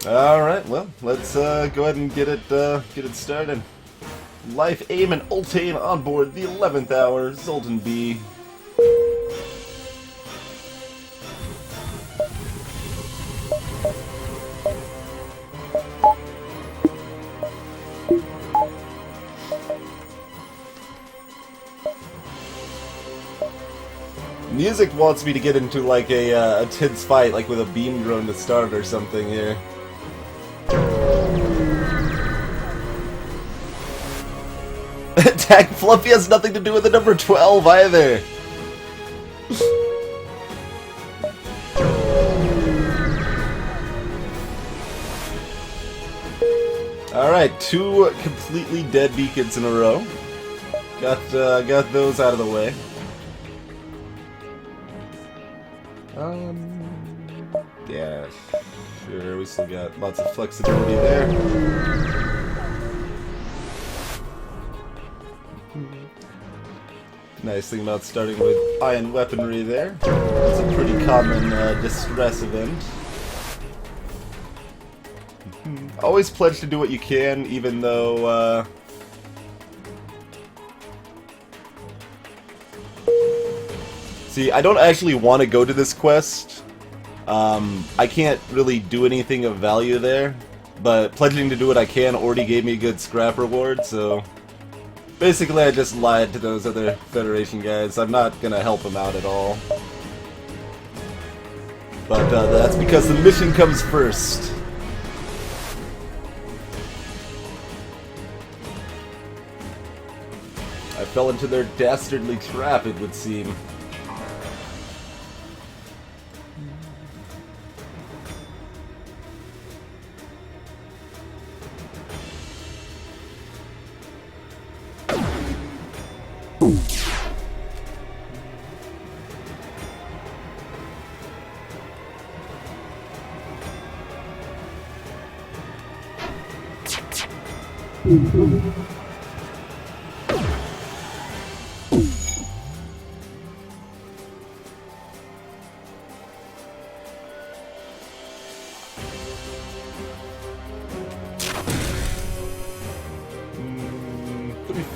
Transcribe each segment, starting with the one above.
Alright, well, let's go ahead and get it started. Life, aim, and ultane on board the 11th hour, Zoltan B. Music wants me to get into like a tense fight, like with a beam drone to start or something here. Tag Fluffy has nothing to do with the number 12 either. Alright, 2 completely dead beacons in a row. Got those out of the way. Yeah, sure, we still got lots of flexibility there. Nice thing about starting with ion weaponry there. It's a pretty common distress event. Always pledge to do what you can, even though see, I don't actually want to go to this quest. I can't really do anything of value there, but pledging to do what I can already gave me a good scrap reward, so basically I just lied to those other Federation guys. I'm not gonna help them out at all. But that's because the mission comes first. I fell into their dastardly trap, it would seem.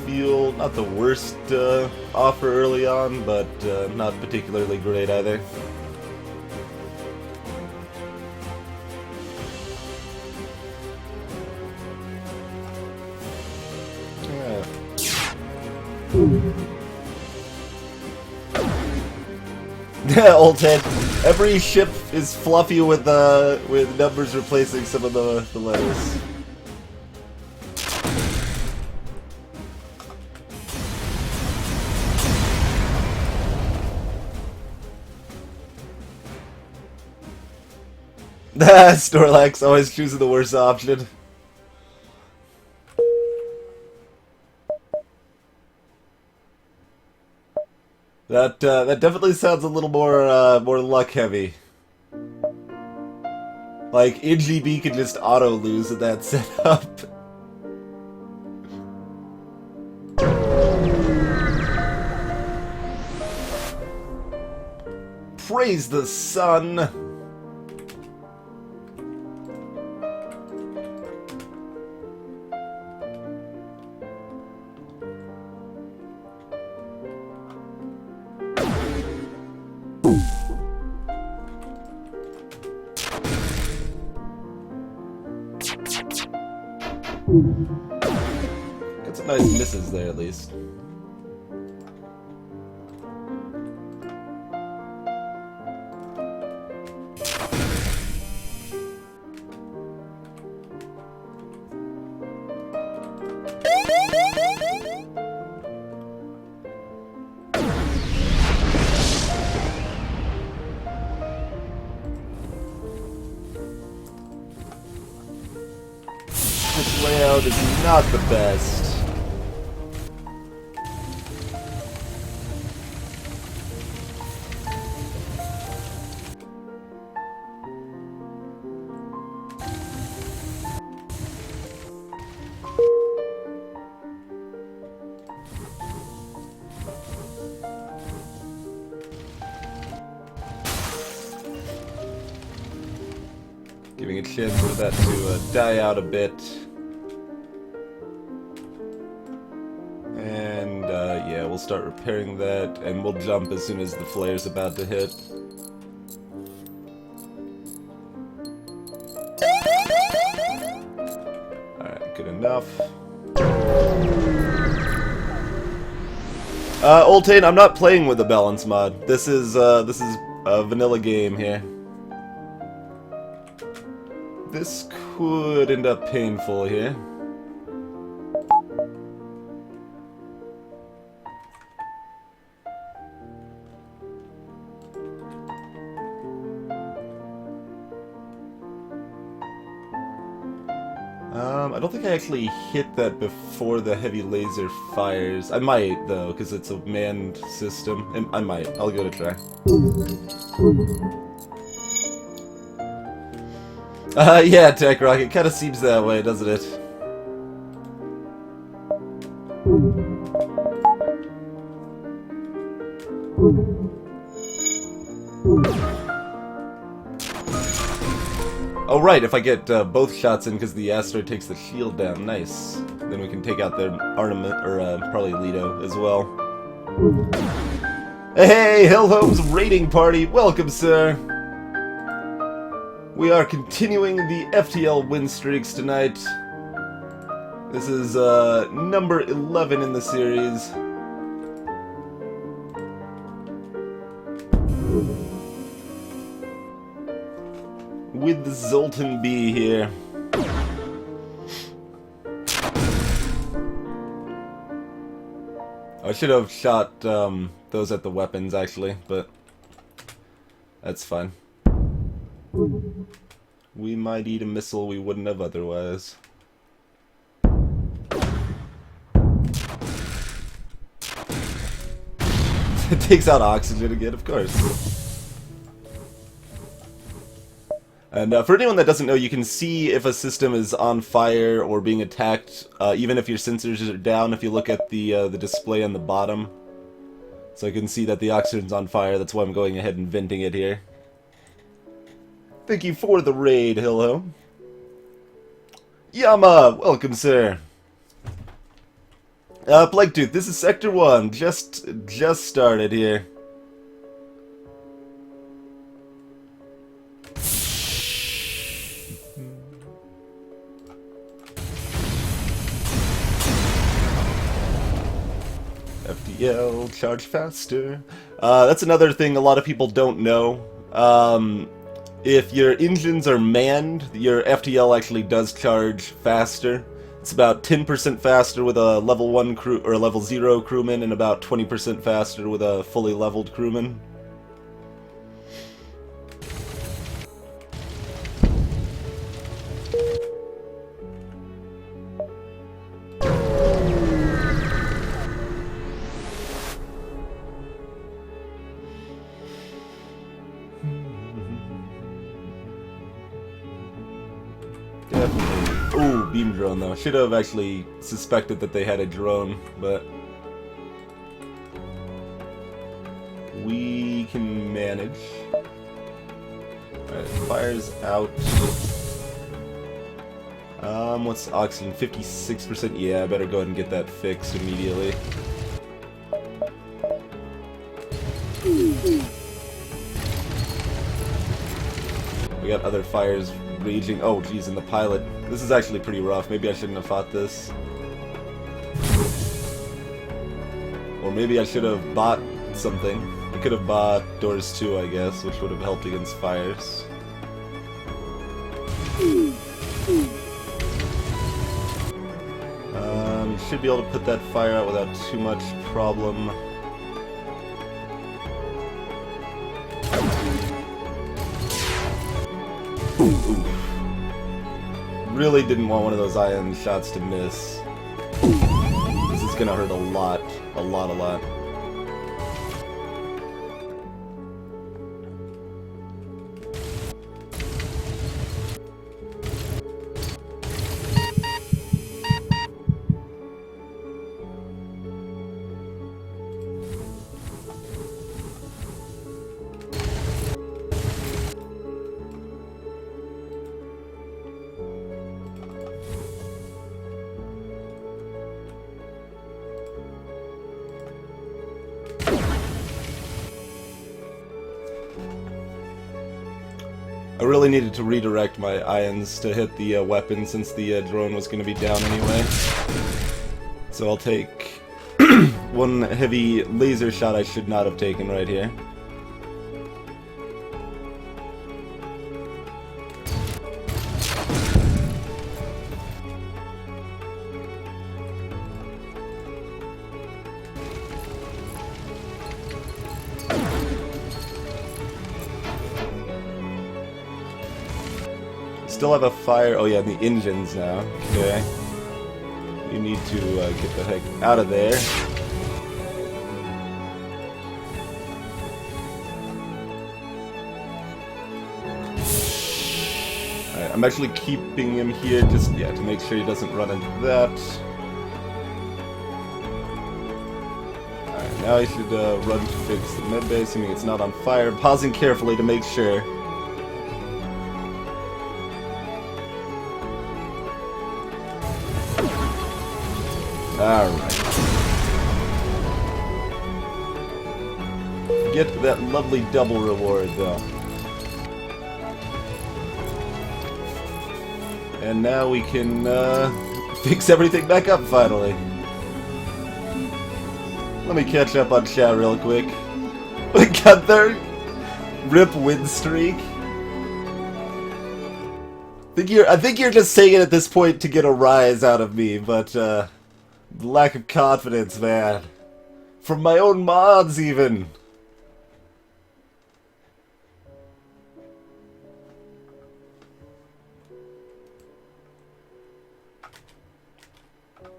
Feel not the worst offer early on, but not particularly great either. Yeah, old head. Every ship is fluffy with numbers replacing some of the letters. Snorlax always choosing the worst option. That definitely sounds a little more luck heavy. Like NGB can just auto lose at that setup. Praise the sun. Got some nice misses there, at least. This layout is not the best. Giving a chance for that to die out a bit. And yeah, we'll start repairing that, and we'll jump as soon as the flare's about to hit. Alright, good enough. Zoltan, I'm not playing with the balance mod. This is a vanilla game here. This could end up painful here. I don't think I actually hit that before the heavy laser fires. I might, though, because it's a manned system. I might. I'll give it a try. Yeah, Tech Rock, it kind of seems that way, doesn't it? Oh right, if I get both shots in because the asteroid takes the shield down, nice. Then we can take out their armament, or probably Lido as well. Hey, Hellhome's raiding party, welcome sir! We are continuing the FTL win streaks tonight. This is number 11 in the series. With the Zoltan B here. I should have shot those at the weapons actually, but that's fine. We might eat a missile we wouldn't have otherwise. It takes out oxygen again, of course. And for anyone that doesn't know, you can see if a system is on fire or being attacked, even if your sensors are down, if you look at the display on the bottom. So I can see that the oxygen's on fire, that's why I'm going ahead and venting it here. Thank you for the raid, Hillo. Yama, welcome sir. Blanktooth, this is Sector 1, just started here. FTL, charge faster. That's another thing a lot of people don't know. If your engines are manned, your FTL actually does charge faster. It's about 10% faster with a level 1 crew or level 0 crewman, and about 20% faster with a fully leveled crewman. Ooh, beam drone though. Should have actually suspected that they had a drone, but we can manage. Alright, fire's out. What's oxygen? 56%? Yeah, I better go ahead and get that fixed immediately. We got other fires raging. Oh, geez, and the pilot. This is actually pretty rough. Maybe I shouldn't have fought this. Or maybe I should have bought something. I could have bought doors 2, I guess, which would have helped against fires. Should be able to put that fire out without too much problem. Ooh. Really didn't want one of those ion shots to miss. This is gonna hurt a lot. A lot. I really needed to redirect my ions to hit the weapon since the drone was going to be down anyway. So I'll take one heavy laser shot I should not have taken right here. Still have a fire. Oh yeah, the engines now. Okay. You need to get the heck out of there. Alright, I'm actually keeping him here just, yeah, to make sure he doesn't run into that. Alright, now I should run to fix the medbay, assuming it's not on fire. Pausing carefully to make sure. Alright. Get that lovely double reward, though. And now we can, fix everything back up, finally. Let me catch up on chat real quick. We got their rip win streak. I think you're just saying it at this point to get a rise out of me, but, lack of confidence, man. From my own mods, even.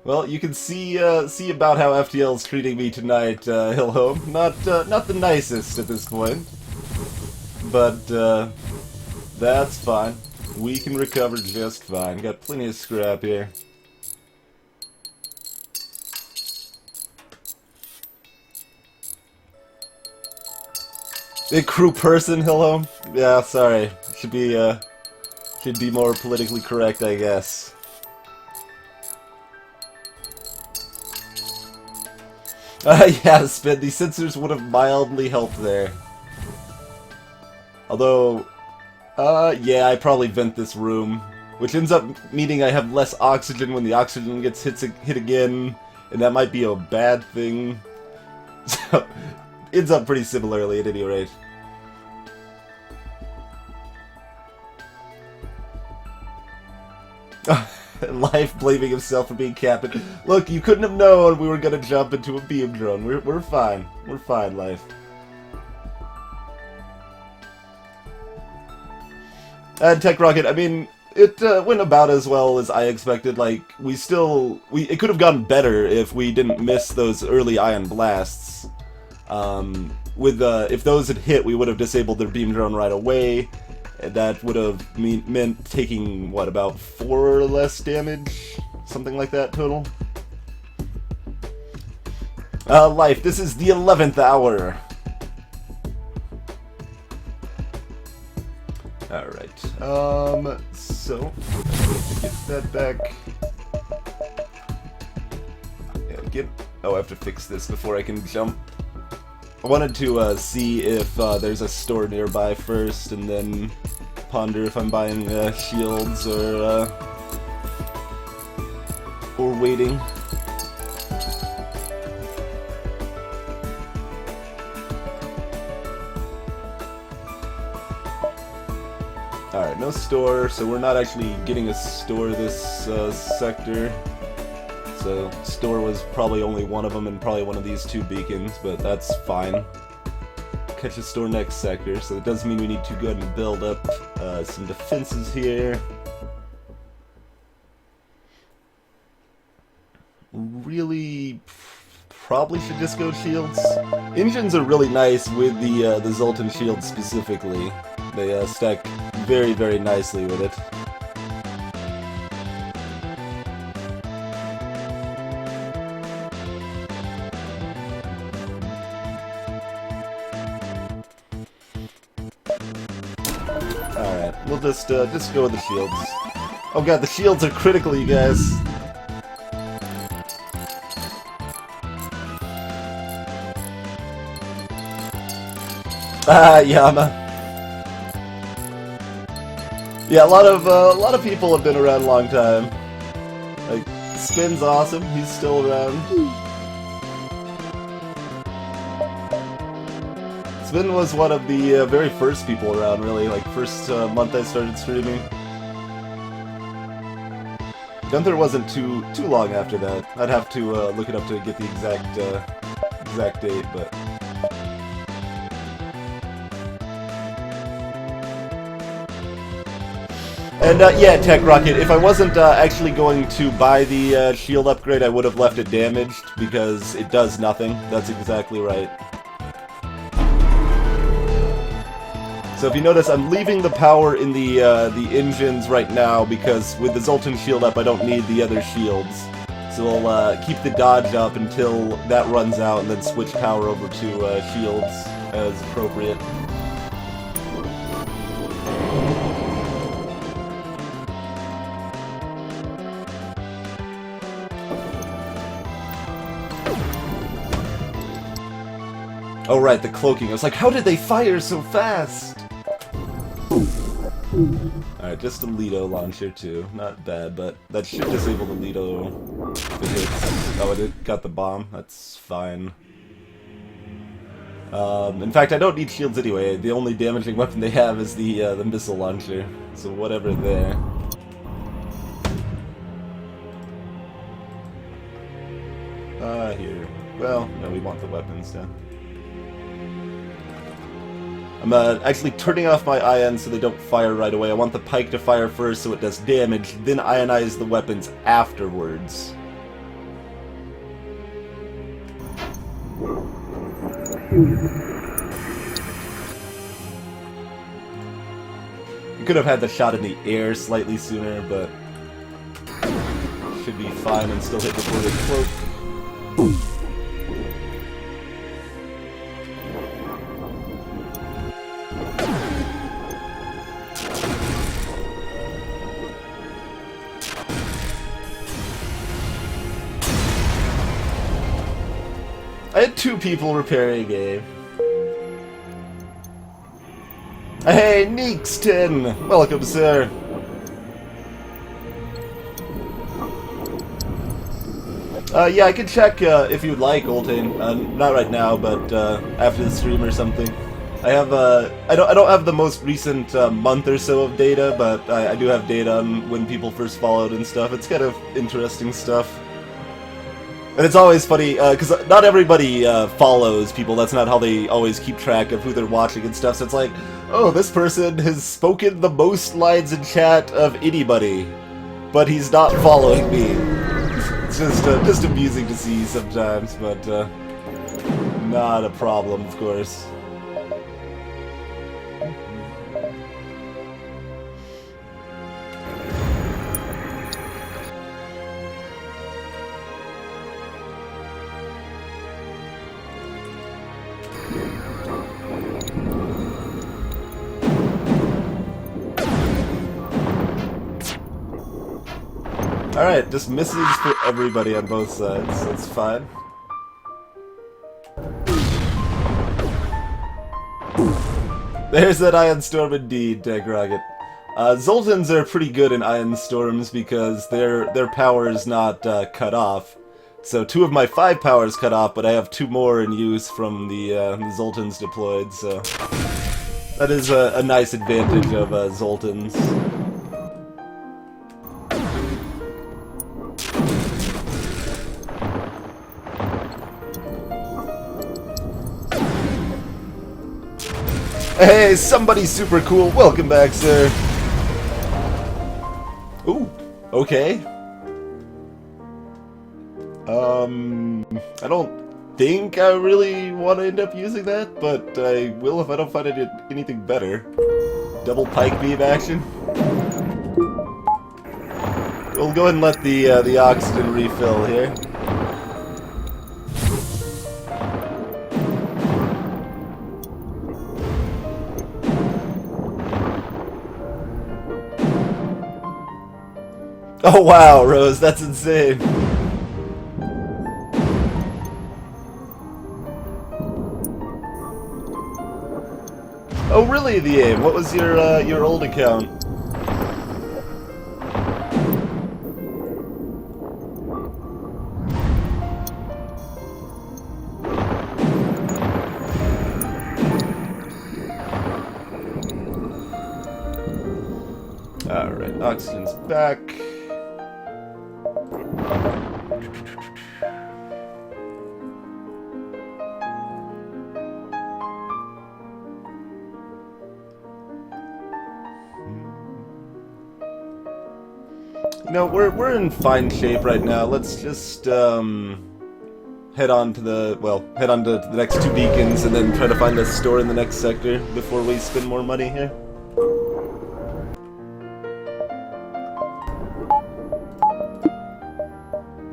Well, you can see about how FTL is treating me tonight, Hillhome. Not the nicest at this point, but that's fine. We can recover just fine. Got plenty of scrap here. A crew person, Hillhome? Yeah, sorry. Should be more politically correct, I guess. Yeah, Spin, the sensors would have mildly helped there. Although, yeah, I probably vent this room, which ends up meaning I have less oxygen when the oxygen gets hit again, and that might be a bad thing. So, ends up pretty similarly at any rate. Life blaming himself for being captain. Look, you couldn't have known we were gonna jump into a beam drone. We're fine. We're fine, Life. And Tech Rocket, I mean, it went about as well as I expected. Like, it could have gotten better if we didn't miss those early ion blasts. If those had hit, we would have disabled their beam drone right away. That would have meant taking, what, about 4 or less damage? Something like that total? Life, this is the 11th hour. Alright, so, get that back. Yeah, oh, I have to fix this before I can jump. I wanted to see if there's a store nearby first, and then ponder if I'm buying shields or waiting. Alright, no store, so we're not actually getting a store this sector. So, store was probably only one of them and probably one of these 2 beacons, but that's fine. Catch a store next sector, so it does mean we need to go ahead and build up some defenses here. Really, probably should just go shields. Engines are really nice with the Zoltan shield specifically. They stack very, very nicely with it. Alright, we'll just go with the shields. Oh god, the shields are critical, you guys. Ah, Yama. Yeah, a lot of people have been around a long time. Like, Spin's awesome. He's still around. Spin was one of the very first people around, really. Like, first month I started streaming. Gunther wasn't too long after that. I'd have to look it up to get the exact date, but. And yeah, Tech Rocket, if I wasn't actually going to buy the shield upgrade, I would have left it damaged, because it does nothing. That's exactly right. So if you notice, I'm leaving the power in the engines right now, because with the Zoltan shield up, I don't need the other shields. So we'll keep the dodge up until that runs out, and then switch power over to shields as appropriate. Oh right, the cloaking. I was like, how did they fire so fast? Alright, just a Lido launcher too. Not bad, but that should disable the Lido if it hits. Oh, it got the bomb. That's fine. In fact, I don't need shields anyway. The only damaging weapon they have is the missile launcher. So whatever there. Here. Well, no, we want the weapons down. I'm actually turning off my ions so they don't fire right away. I want the pike to fire first so it does damage, then ionize the weapons afterwards. You could have had the shot in the air slightly sooner, but should be fine and still hit before they cloak. I had 2 people repairing a game. Hey, Neexton! Welcome, sir. Yeah, I can check if you'd like, Zoltan. Not right now, but after the stream or something. I have I don't have the most recent month or so of data, but I do have data on when people first followed and stuff. It's kind of interesting stuff. And it's always funny, because not everybody follows people. That's not how they always keep track of who they're watching and stuff. So it's like, oh, this person has spoken the most lines in chat of anybody, but he's not following me. It's just amusing to see sometimes, but not a problem, of course. Alright, just misses for everybody on both sides. That's fine. There's that Ion Storm indeed, Tech Rocket. Zoltans are pretty good in Ion Storms because their power is not cut off. So 2 of my 5 powers cut off, but I have 2 more in use from the Zoltans deployed, so that is a nice advantage of Zoltans. Hey, somebody super cool. Welcome back, sir. Ooh, okay. I don't think I really want to end up using that, but I will if I don't find anything better. Double pike beam action. We'll go ahead and let the oxygen refill here. Oh wow, Rose, that's insane. Oh really, the aim? What was your old account? Alright, oxygen's back. You know, we're in fine shape right now. Let's just head on to the next 2 beacons and then try to find a store in the next sector before we spend more money here.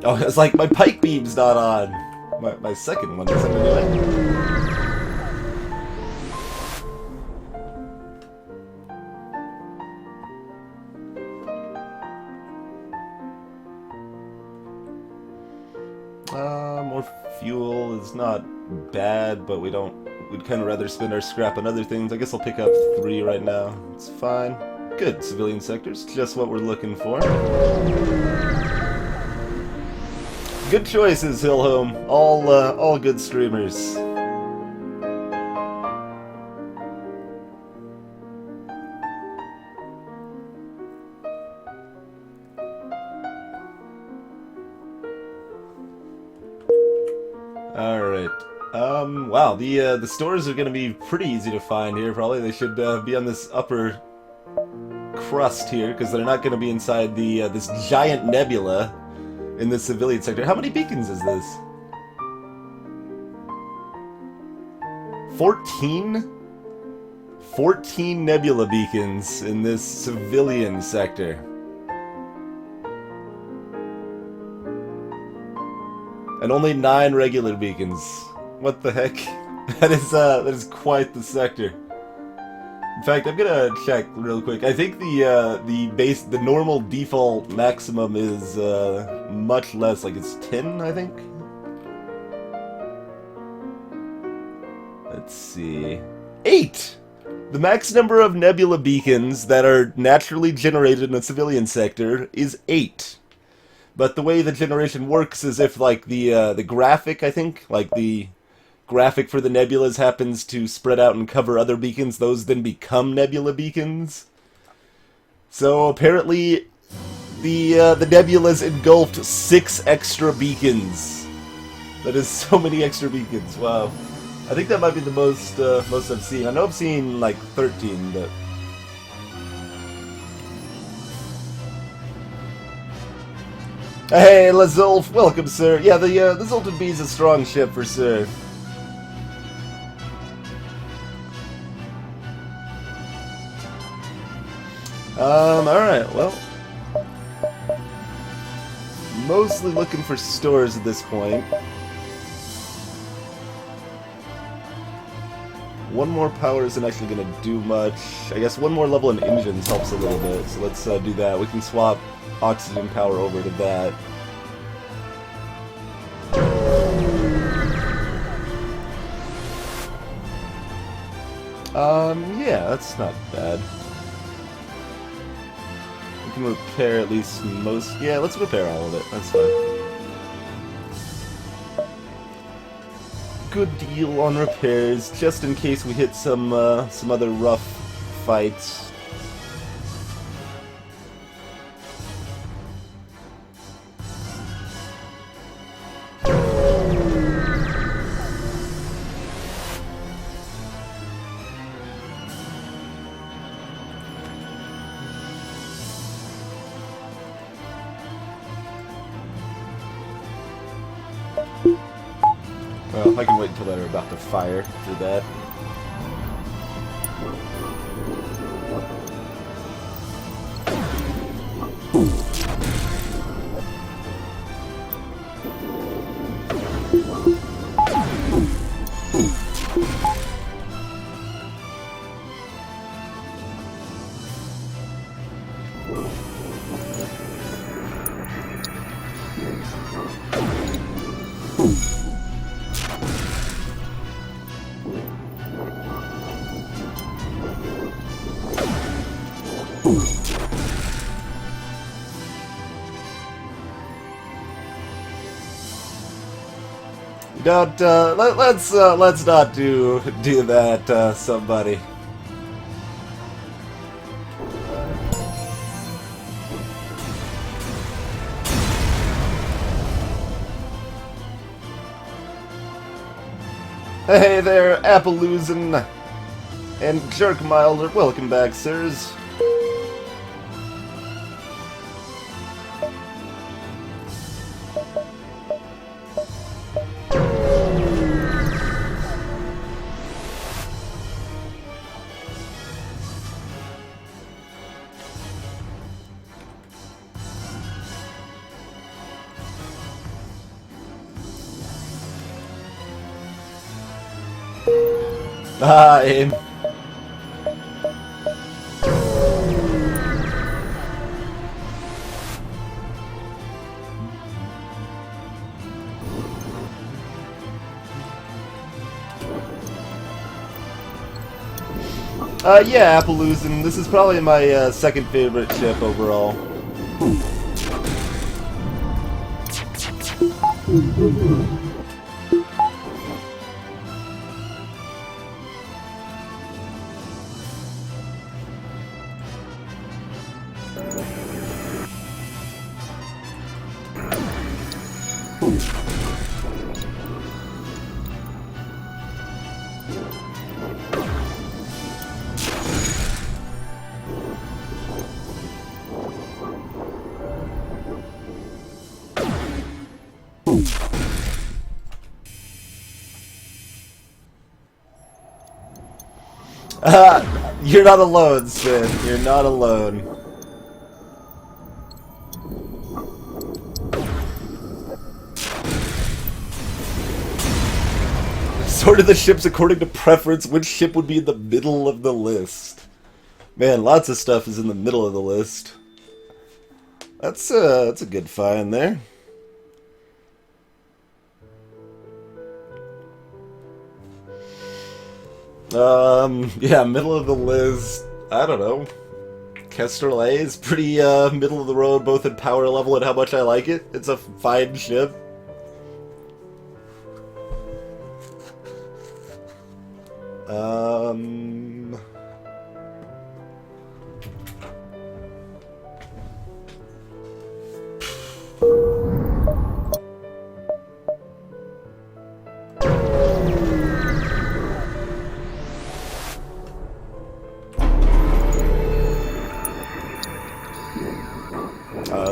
Oh, it's like my pike beam's not on. My second one isn't anyway. More fuel is not bad, but we'd kind of rather spend our scrap on other things. I guess I'll pick up 3 right now. It's fine. Good, civilian sectors, just what we're looking for. Good choices, Hillhome. All good streamers. Alright. Wow, the stores are gonna be pretty easy to find here, probably. They should be on this upper crust here, because they're not gonna be inside the this giant nebula in the civilian sector. How many beacons is this? 14? 14 nebula beacons in this civilian sector. And only 9 regular beacons. What the heck? That is quite the sector. In fact, I'm gonna check real quick. I think the normal default maximum is much less. Like it's 10, I think. Let's see. 8. The max number of nebula beacons that are naturally generated in a civilian sector is 8. But the way the generation works is if, like, the graphic, I think, like, the graphic for the nebulas happens to spread out and cover other beacons, those then become nebula beacons. So, apparently, the nebulas engulfed 6 extra beacons. That is so many extra beacons, wow. I think that might be the most I've seen. I know I've seen, like, 13, but... Hey, Lazulf, welcome, sir. Yeah, the Zoltan B is a strong ship for sir. Alright, well. Mostly looking for stores at this point. One more power isn't actually going to do much. I guess one more level in engines helps a little bit, so let's do that. We can swap oxygen power over to that. Yeah, that's not bad. We can repair at least most... Yeah, let's repair all of it, that's fine. Good deal on repairs, just in case we hit some other rough fights. Well, I can wait until they're about to fire for that. Don't, let's not do that, somebody. Hey there, Appaloosin and Jerk Milder. Welcome back, sirs. Ah, aim. Yeah, Appaloosin. This is probably my second favorite ship overall. You're not alone, Sin. You're not alone. Sorted the ships according to preference. Which ship would be in the middle of the list? Man, lots of stuff is in the middle of the list. That's a good find there. Yeah, middle of the list. I don't know. Kestrel A is pretty middle of the road, both in power level and how much I like it. It's a fine ship.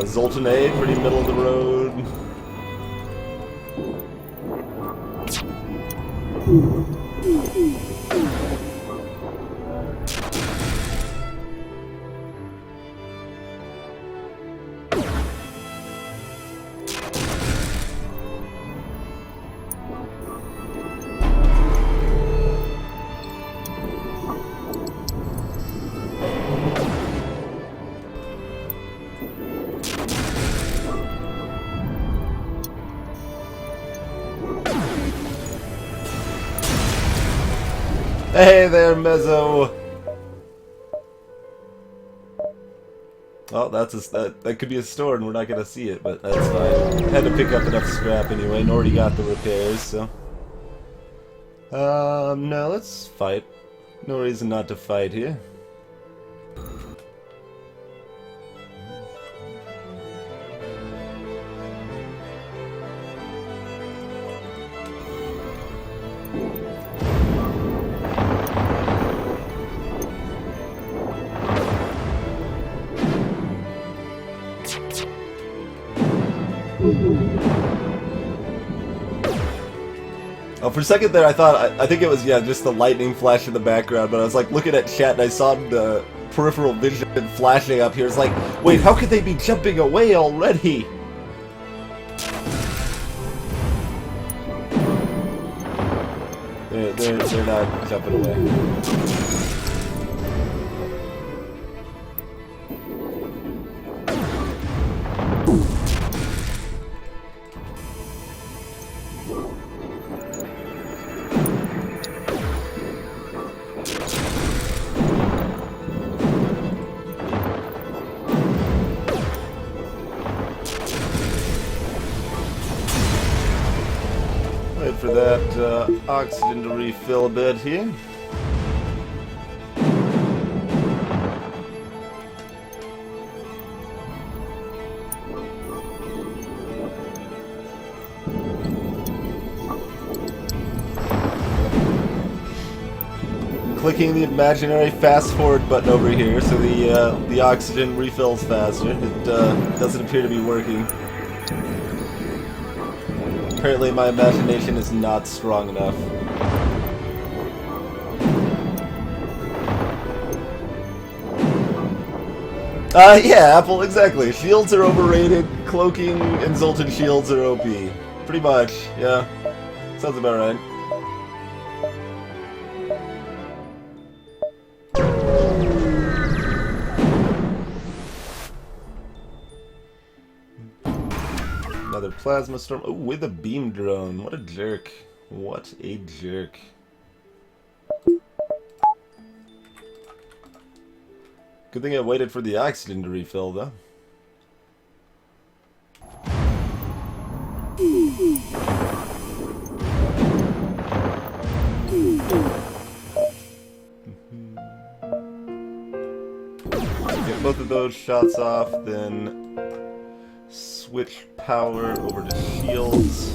Zoltan A, pretty middle of the road. Hey there, Mezzo. Well, that could be a store, and we're not gonna see it, but that's fine. Had to pick up enough scrap anyway, and already got the repairs, so. No, let's fight. No reason not to fight here. Oh, for a second there, I think it was, yeah, just the lightning flash in the background, but I was like looking at chat and I saw the peripheral vision flashing up here. It's like, wait, how could they be jumping away already? They're not jumping away. Wait for that oxygen to refill a bit here. clicking the imaginary fast forward button over here so the oxygen refills faster. It doesn't appear to be working. Apparently my imagination is not strong enough. Yeah, Apple, exactly. Shields are overrated, cloaking and Zoltan shields are OP. Pretty much, yeah. Sounds about right. Another plasma storm. Oh, with a beam drone. What a jerk. What a jerk. Good thing I waited for the oxygen to refill, though. Get both of those shots off, then switch power over to shields.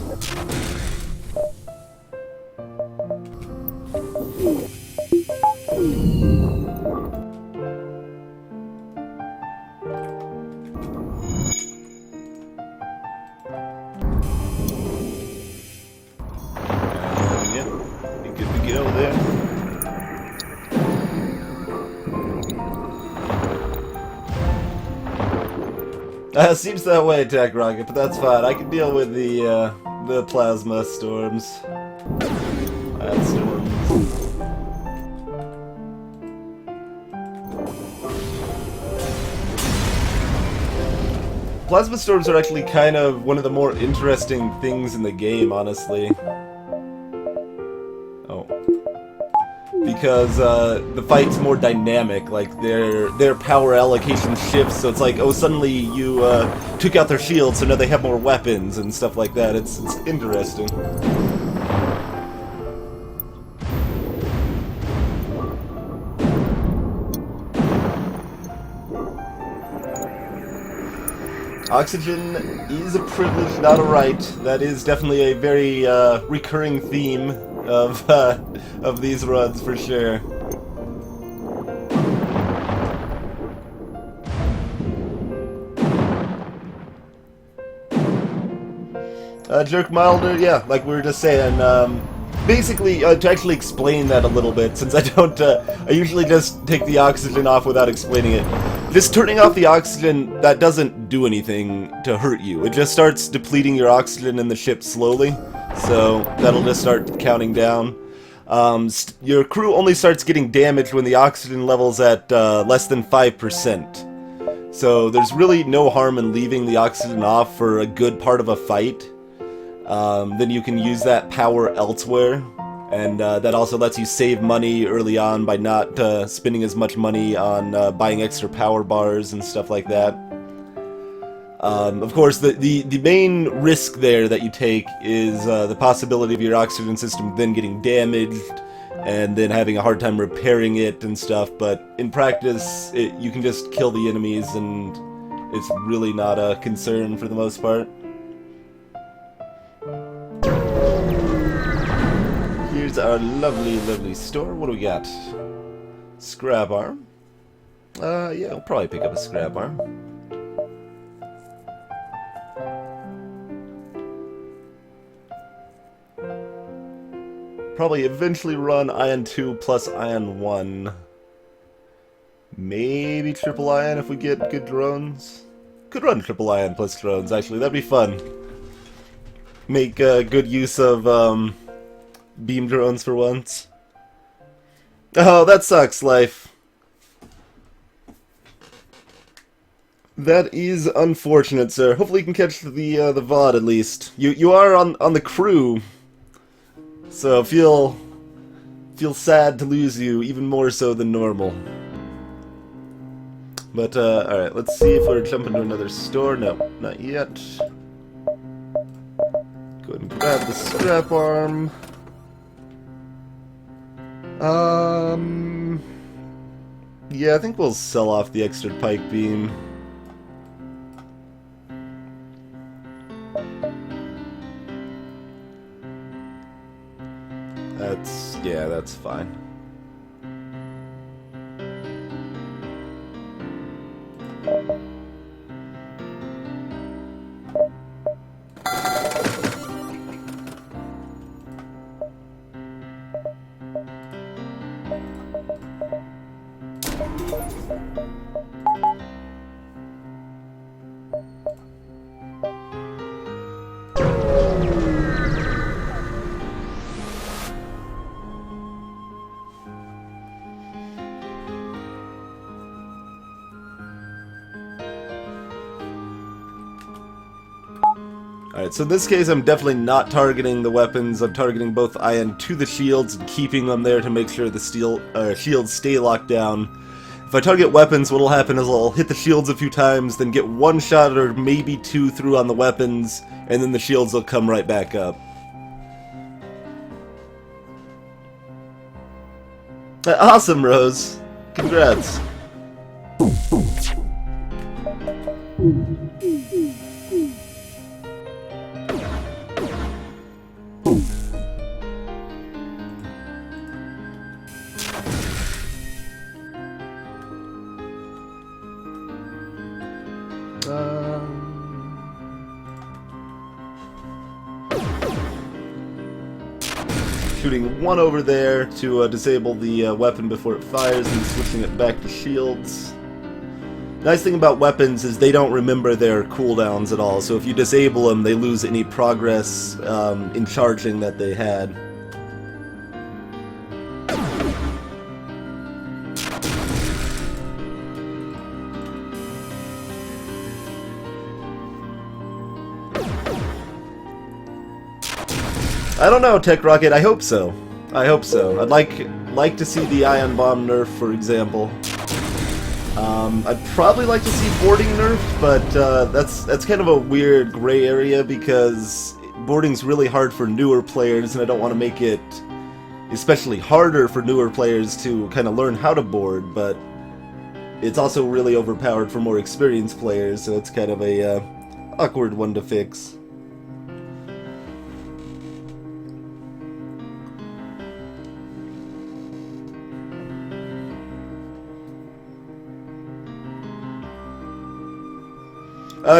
Seems that way, Attack Rocket, but that's fine. I can deal with the plasma storms. Storms. Plasma storms are actually kind of one of the more interesting things in the game, honestly. Oh. Because the fight's more dynamic, like their power allocation shifts, so it's like, oh, suddenly you took out their shields, so now they have more weapons and stuff like that. It's interesting. Oxygen is a privilege, not a right. That is definitely a very recurring theme of these runs for sure. Jerk Milder, yeah, like we were just saying. Basically, to actually explain that a little bit, since I don't, I usually just take the oxygen off without explaining it. Just turning off the oxygen, that doesn't do anything to hurt you. It just starts depleting your oxygen in the ship slowly, so that'll just start counting down. Your crew only starts getting damaged when the oxygen level's at less than 5%. So there's really no harm in leaving the oxygen off for a good part of a fight. Then you can use that power elsewhere, and that also lets you save money early on by not spending as much money on buying extra power bars and stuff like that. Of course, the main risk there that you take is the possibility of your oxygen system then getting damaged and then having a hard time repairing it and stuff, but in practice, you can just kill the enemies and it's really not a concern for the most part. Here's our lovely, lovely store. What do we got? Scrap arm. Yeah, I'll probably pick up a scrap arm. Probably eventually run Ion 2 plus Ion 1. Maybe Triple Ion if we get good drones. Could run Triple Ion plus drones, actually. That'd be fun. Make good use of beam drones for once. Oh, that sucks, life. That is unfortunate, sir. Hopefully you can catch the VOD at least. You are on the crew, so feel sad to lose you, even more so than normal. But alright, let's see if we're jumping to another store. No, not yet. Go ahead and grab the scrap arm. Yeah, I think we'll sell off the extra pike beam. Yeah, that's fine. Alright, so in this case I'm definitely not targeting the weapons, I'm targeting both iron to the shields and keeping them there to make sure the shields stay locked down. If I target weapons, what'll happen is I'll hit the shields a few times, then get one shot or maybe two through on the weapons, and then the shields will come right back up. Awesome, Rose! Congrats! Shooting one over there to disable the weapon before it fires and switching it back to shields. Nice thing about weapons is they don't remember their cooldowns at all, so if you disable them, they lose any progress in charging that they had. I don't know, Tech Rocket. I hope so. I hope so. I'd like to see the ion bomb nerf, for example. I'd probably like to see boarding nerfed, but that's kind of a weird gray area because boarding's really hard for newer players, and I don't want to make it especially harder for newer players to kind of learn how to board. But it's also really overpowered for more experienced players, so it's kind of a awkward one to fix.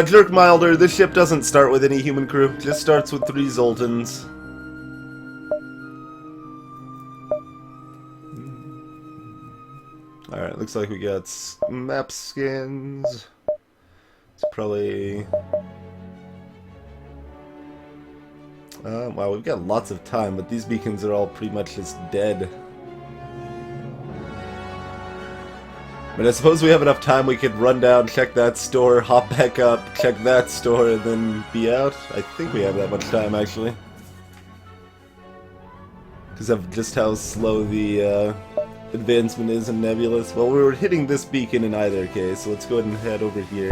Jerk Milder, this ship doesn't start with any human crew, just starts with 3 Zoltans. Alright, looks like we got map skins. It's probably... wow, we've got lots of time, but these beacons are all pretty much just dead. But I suppose we have enough time we could run down, check that store, hop back up, check that store, and then be out. I think we have that much time, actually. Because of just how slow the advancement is in Nebulous. Well, we were hitting this beacon in either case, so let's go ahead and head over here.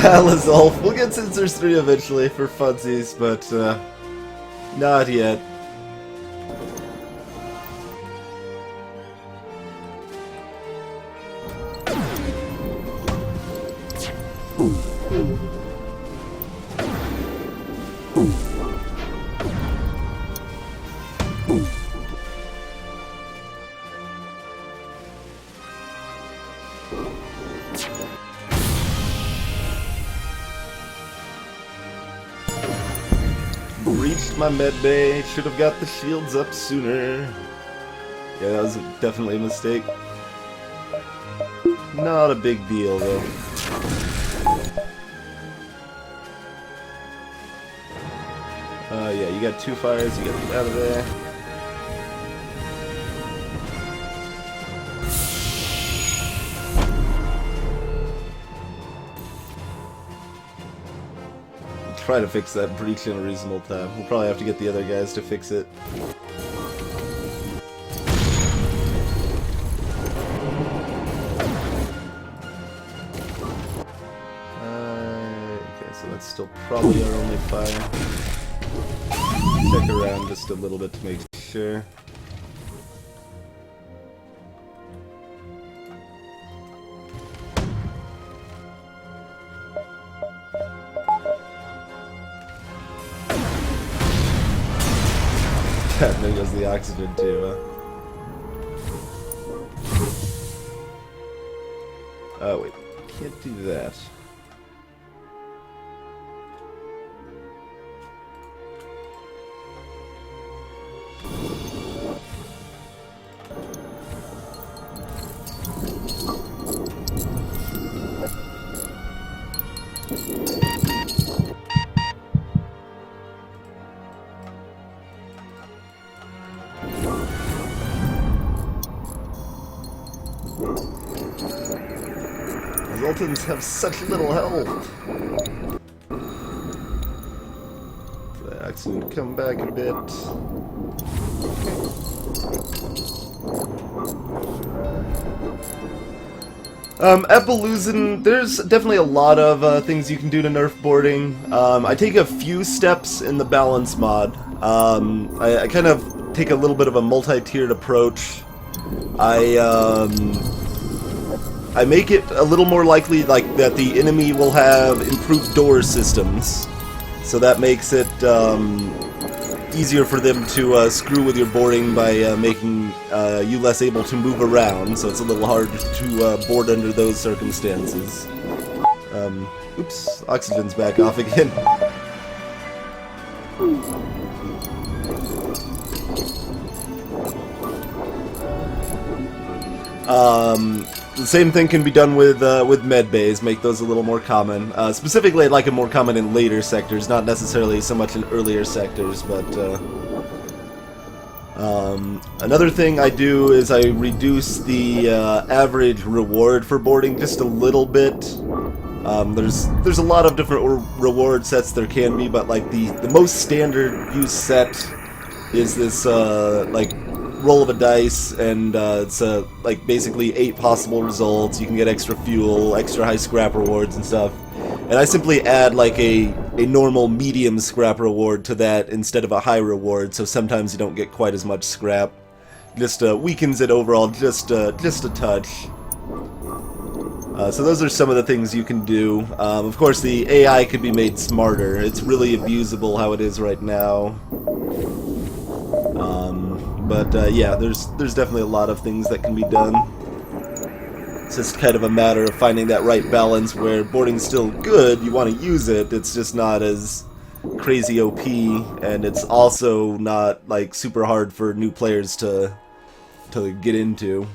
Lazolf. We'll get Sensors 3 eventually for funsies, but not yet. Reached my med bay, should have got the shields up sooner. Yeah, that was definitely a mistake. Not a big deal though. Yeah, you got 2 fires, you gotta get out of there. Try to fix that breach in a reasonable time. We'll probably have to get the other guys to fix it. Okay, so that's still probably our only fire. Check around just a little bit to make sure. There goes the oxygen too, huh? Oh wait, can't do that. Zoltans have such little health. The accident come back a bit. Appaloosan, there's definitely a lot of things you can do to nerf boarding. I take a few steps in the balance mod. I kind of take a little bit of a multi-tiered approach. I make it a little more likely that the enemy will have improved door systems, so that makes it easier for them to screw with your boarding by making you less able to move around, so it's a little hard to board under those circumstances. Oops, oxygen's back off again. The same thing can be done with med bays, make those a little more common. Specifically, I'd like it more common in later sectors, not necessarily so much in earlier sectors, but another thing I do is I reduce the average reward for boarding just a little bit. There's a lot of different reward sets there can be, but like the most standard use set is this like roll of a dice, and it's like basically 8 possible results. You can get extra fuel, extra high scrap rewards and stuff. And I simply add like a normal medium scrap reward to that instead of a high reward, so sometimes you don't get quite as much scrap. Just weakens it overall just a touch. So those are some of the things you can do. Of course, the AI could be made smarter. It's really abusable how it is right now. But yeah, there's definitely a lot of things that can be done. It's just kind of a matter of finding that right balance where boarding's still good, you want to use it, it's just not as crazy OP, and it's also not like super hard for new players to get into.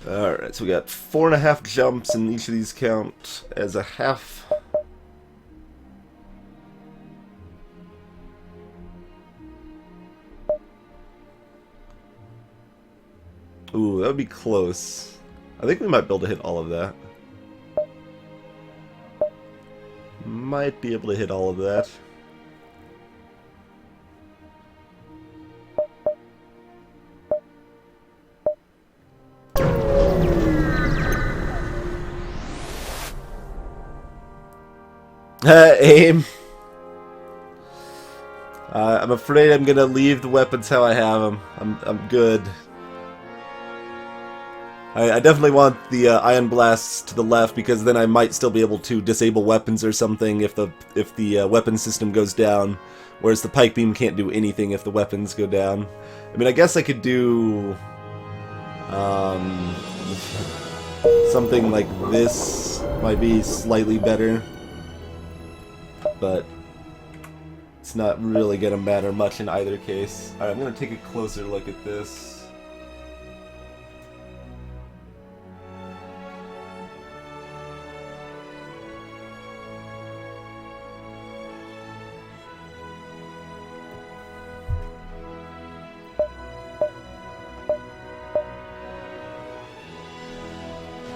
Alright, so we got 4.5 jumps, and each of these count as a half. Ooh, that would be close. I think we might be able to hit all of that. Might be able to hit all of that. Aim. I'm afraid I'm gonna leave the weapons how I have them. I'm good. I definitely want the ion blasts to the left, because then I might still be able to disable weapons or something if the weapon system goes down, whereas the pike beam can't do anything if the weapons go down. I mean, I guess I could do something like this. Might be slightly better, but it's not really gonna matter much in either case. Alright, I'm gonna take a closer look at this.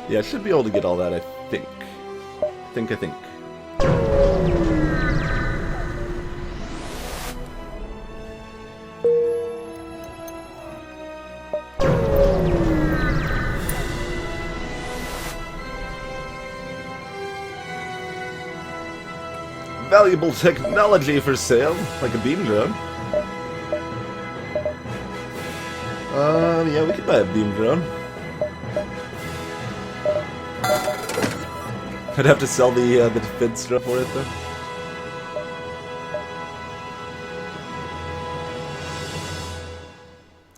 Yeah, I should be able to get all that, I think. I think. Valuable technology for sale, like a beam drone. Yeah, we could buy a beam drone. I'd have to sell the defense drone for it, though.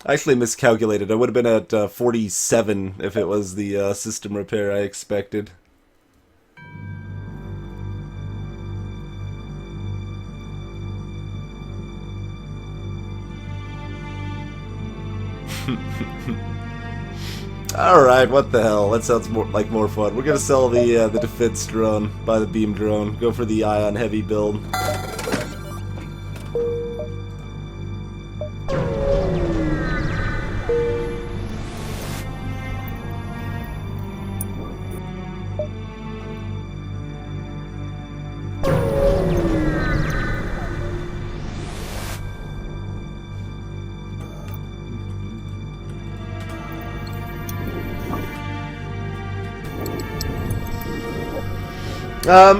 I actually miscalculated. I would have been at 47 if it was the system repair I expected. Alright, what the hell? That sounds like more fun. We're gonna sell the defense drone, buy the beam drone, go for the ion heavy build.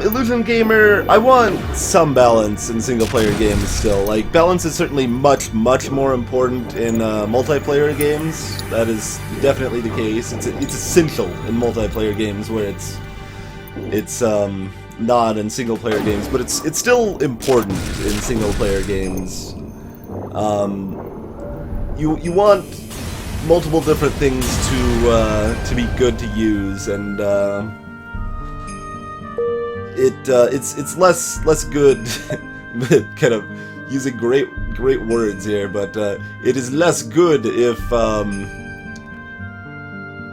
Illusion Gamer, I want some balance in single-player games still. Like, balance is certainly much more important in multiplayer games. That is definitely the case. It's essential in multiplayer games where it's not in single-player games, but it's still important in single-player games. You want multiple different things to be good to use, and it's less good. Kind of using great words here, but it is less good if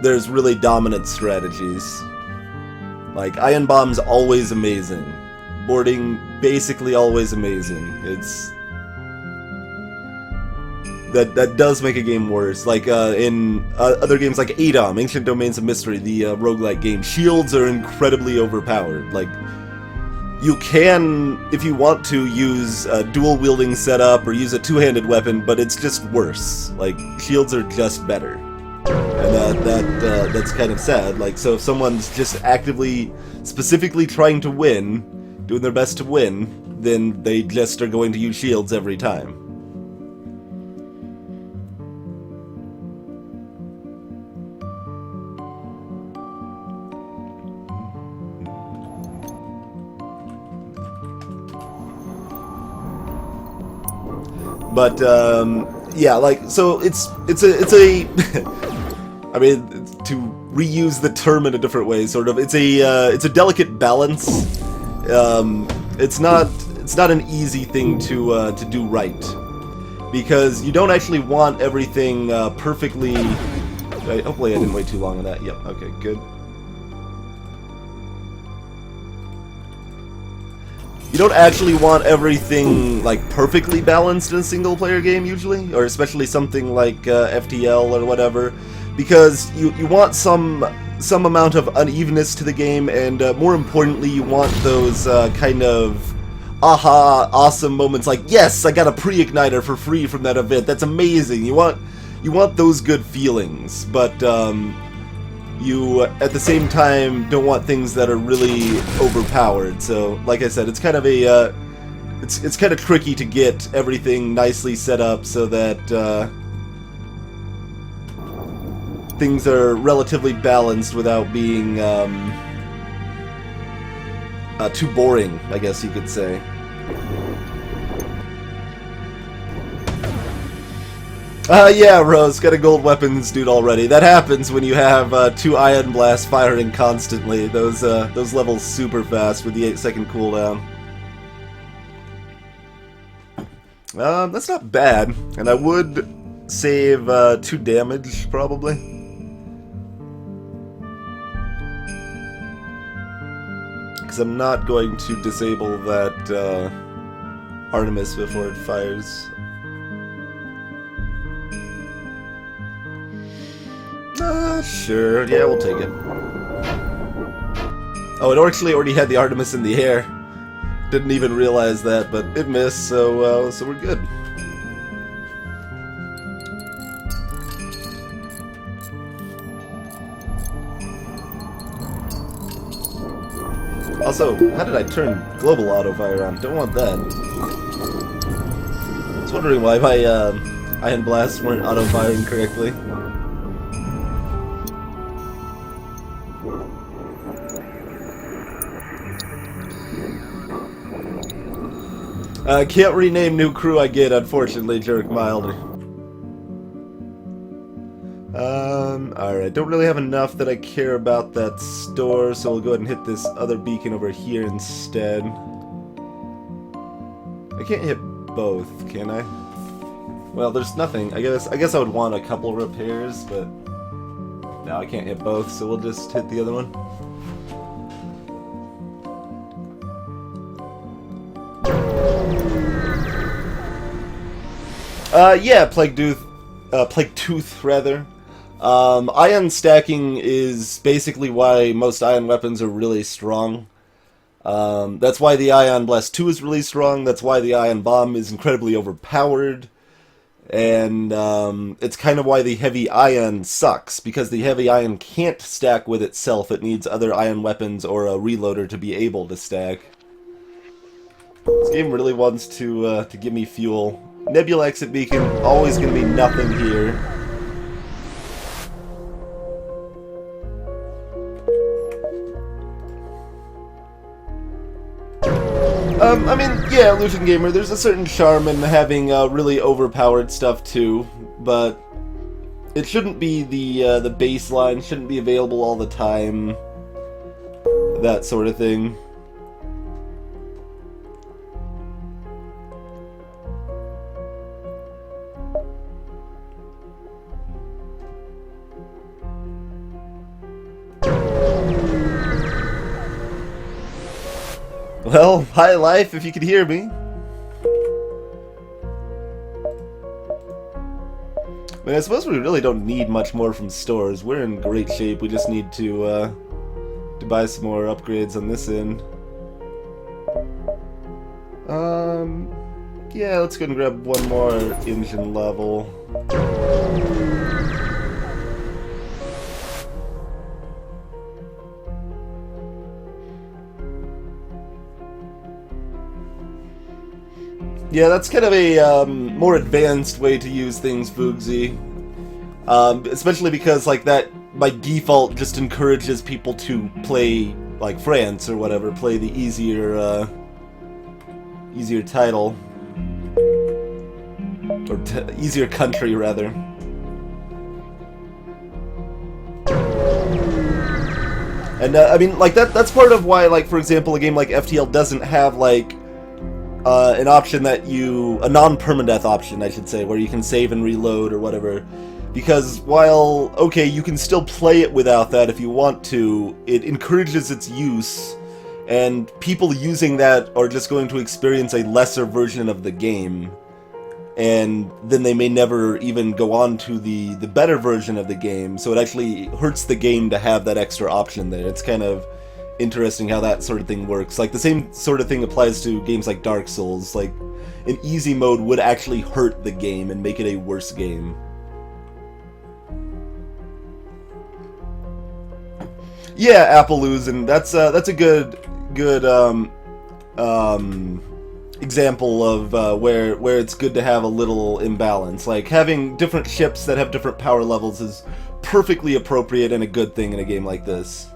there's really dominant strategies. Like, Ion Bomb's always amazing. Boarding, basically always amazing. That does make a game worse. Like, in other games like ADOM, Ancient Domains of Mystery, the roguelike game, shields are incredibly overpowered. Like, you can, if you want to, use a dual-wielding setup or use a two-handed weapon, but it's just worse. Like, shields are just better. And that's kind of sad. Like, so if someone's just actively, specifically trying to win, doing their best to win, then they just are going to use shields every time. But yeah, like, so it's a I mean, to reuse the term in a different way, sort of, it's a delicate balance. It's not an easy thing to do right, because you don't actually want everything perfectly. Hopefully, I didn't wait too long on that. Yep. Okay. Good. You don't actually want everything, like, perfectly balanced in a single-player game, usually, or especially something like FTL or whatever, because you want some amount of unevenness to the game, and more importantly, you want those kind of aha, awesome moments, like, yes, I got a pre-igniter for free from that event, that's amazing. You want those good feelings, but you, at the same time, don't want things that are really overpowered. So, like I said, it's kind of a, it's kind of tricky to get everything nicely set up so that things are relatively balanced without being too boring, I guess you could say. Yeah, Rose, got a gold weapons dude already. That happens when you have 2 Ion Blasts firing constantly. Those levels super fast with the 8-second cooldown. That's not bad, and I would save 2 damage, probably. Because I'm not going to disable that Artemis before it fires. Sure, yeah, we'll take it. Oh, it actually already had the Artemis in the air. Didn't even realize that, but it missed, so we're good. Also, how did I turn global auto fire on? Don't want that. I was wondering why Ion blasts weren't auto-firing correctly. Can't rename new crew I get, unfortunately, Jerk Milder. Alright, don't really have enough that I care about that store, so we'll go ahead and hit this other beacon over here instead. I can't hit both, can I? Well, there's nothing. I guess I would want a couple repairs, but no, I can't hit both, so we'll just hit the other one. Yeah, Plague Tooth, rather. Ion stacking is basically why most ion weapons are really strong. That's why the Ion Blast 2 is really strong, that's why the Ion Bomb is incredibly overpowered, and it's kind of why the Heavy Ion sucks, because the Heavy Ion can't stack with itself, it needs other ion weapons or a reloader to be able to stack. This game really wants to give me fuel. Nebula exit beacon, always going to be nothing here. I mean, yeah, Illusion Gamer, there's a certain charm in having really overpowered stuff too, but it shouldn't be the baseline, shouldn't be available all the time, that sort of thing. Well, hi life, if you could hear me. I mean, I suppose we really don't need much more from stores. We're in great shape. We just need to buy some more upgrades on this end. Yeah, let's go and grab one more engine level. Yeah, that's kind of a more advanced way to use things, Foogsy. Especially because, like, that by default just encourages people to play, like, France or whatever, play the easier title. Or easier country, rather. And, I mean, like, that's part of why, like, for example, a game like FTL doesn't have, like, an option that a non-permadeath option, I should say, where you can save and reload or whatever. Because while, okay, you can still play it without that if you want to, it encourages its use, and people using that are just going to experience a lesser version of the game. And then they may never even go on to the better version of the game, so it actually hurts the game to have that extra option there. It's kind of interesting how that sort of thing works. Like, the same sort of thing applies to games like Dark Souls. Like, an easy mode would actually hurt the game and make it a worse game. Yeah, Appaloosin. That's a good example of where it's good to have a little imbalance. Like, having different ships that have different power levels is perfectly appropriate and a good thing in a game like this.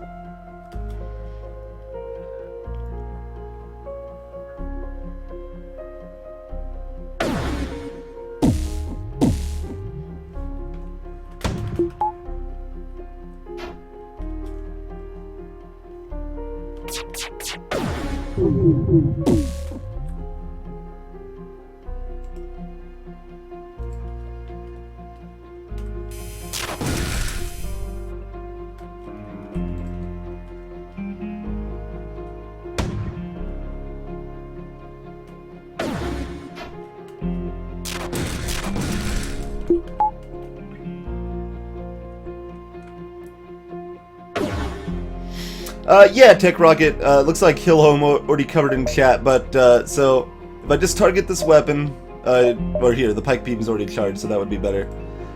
Yeah, Tech Rocket, looks like Hillhome already covered in chat, but, so, if I just target this weapon, or here, the pike beam's already charged, so that would be better.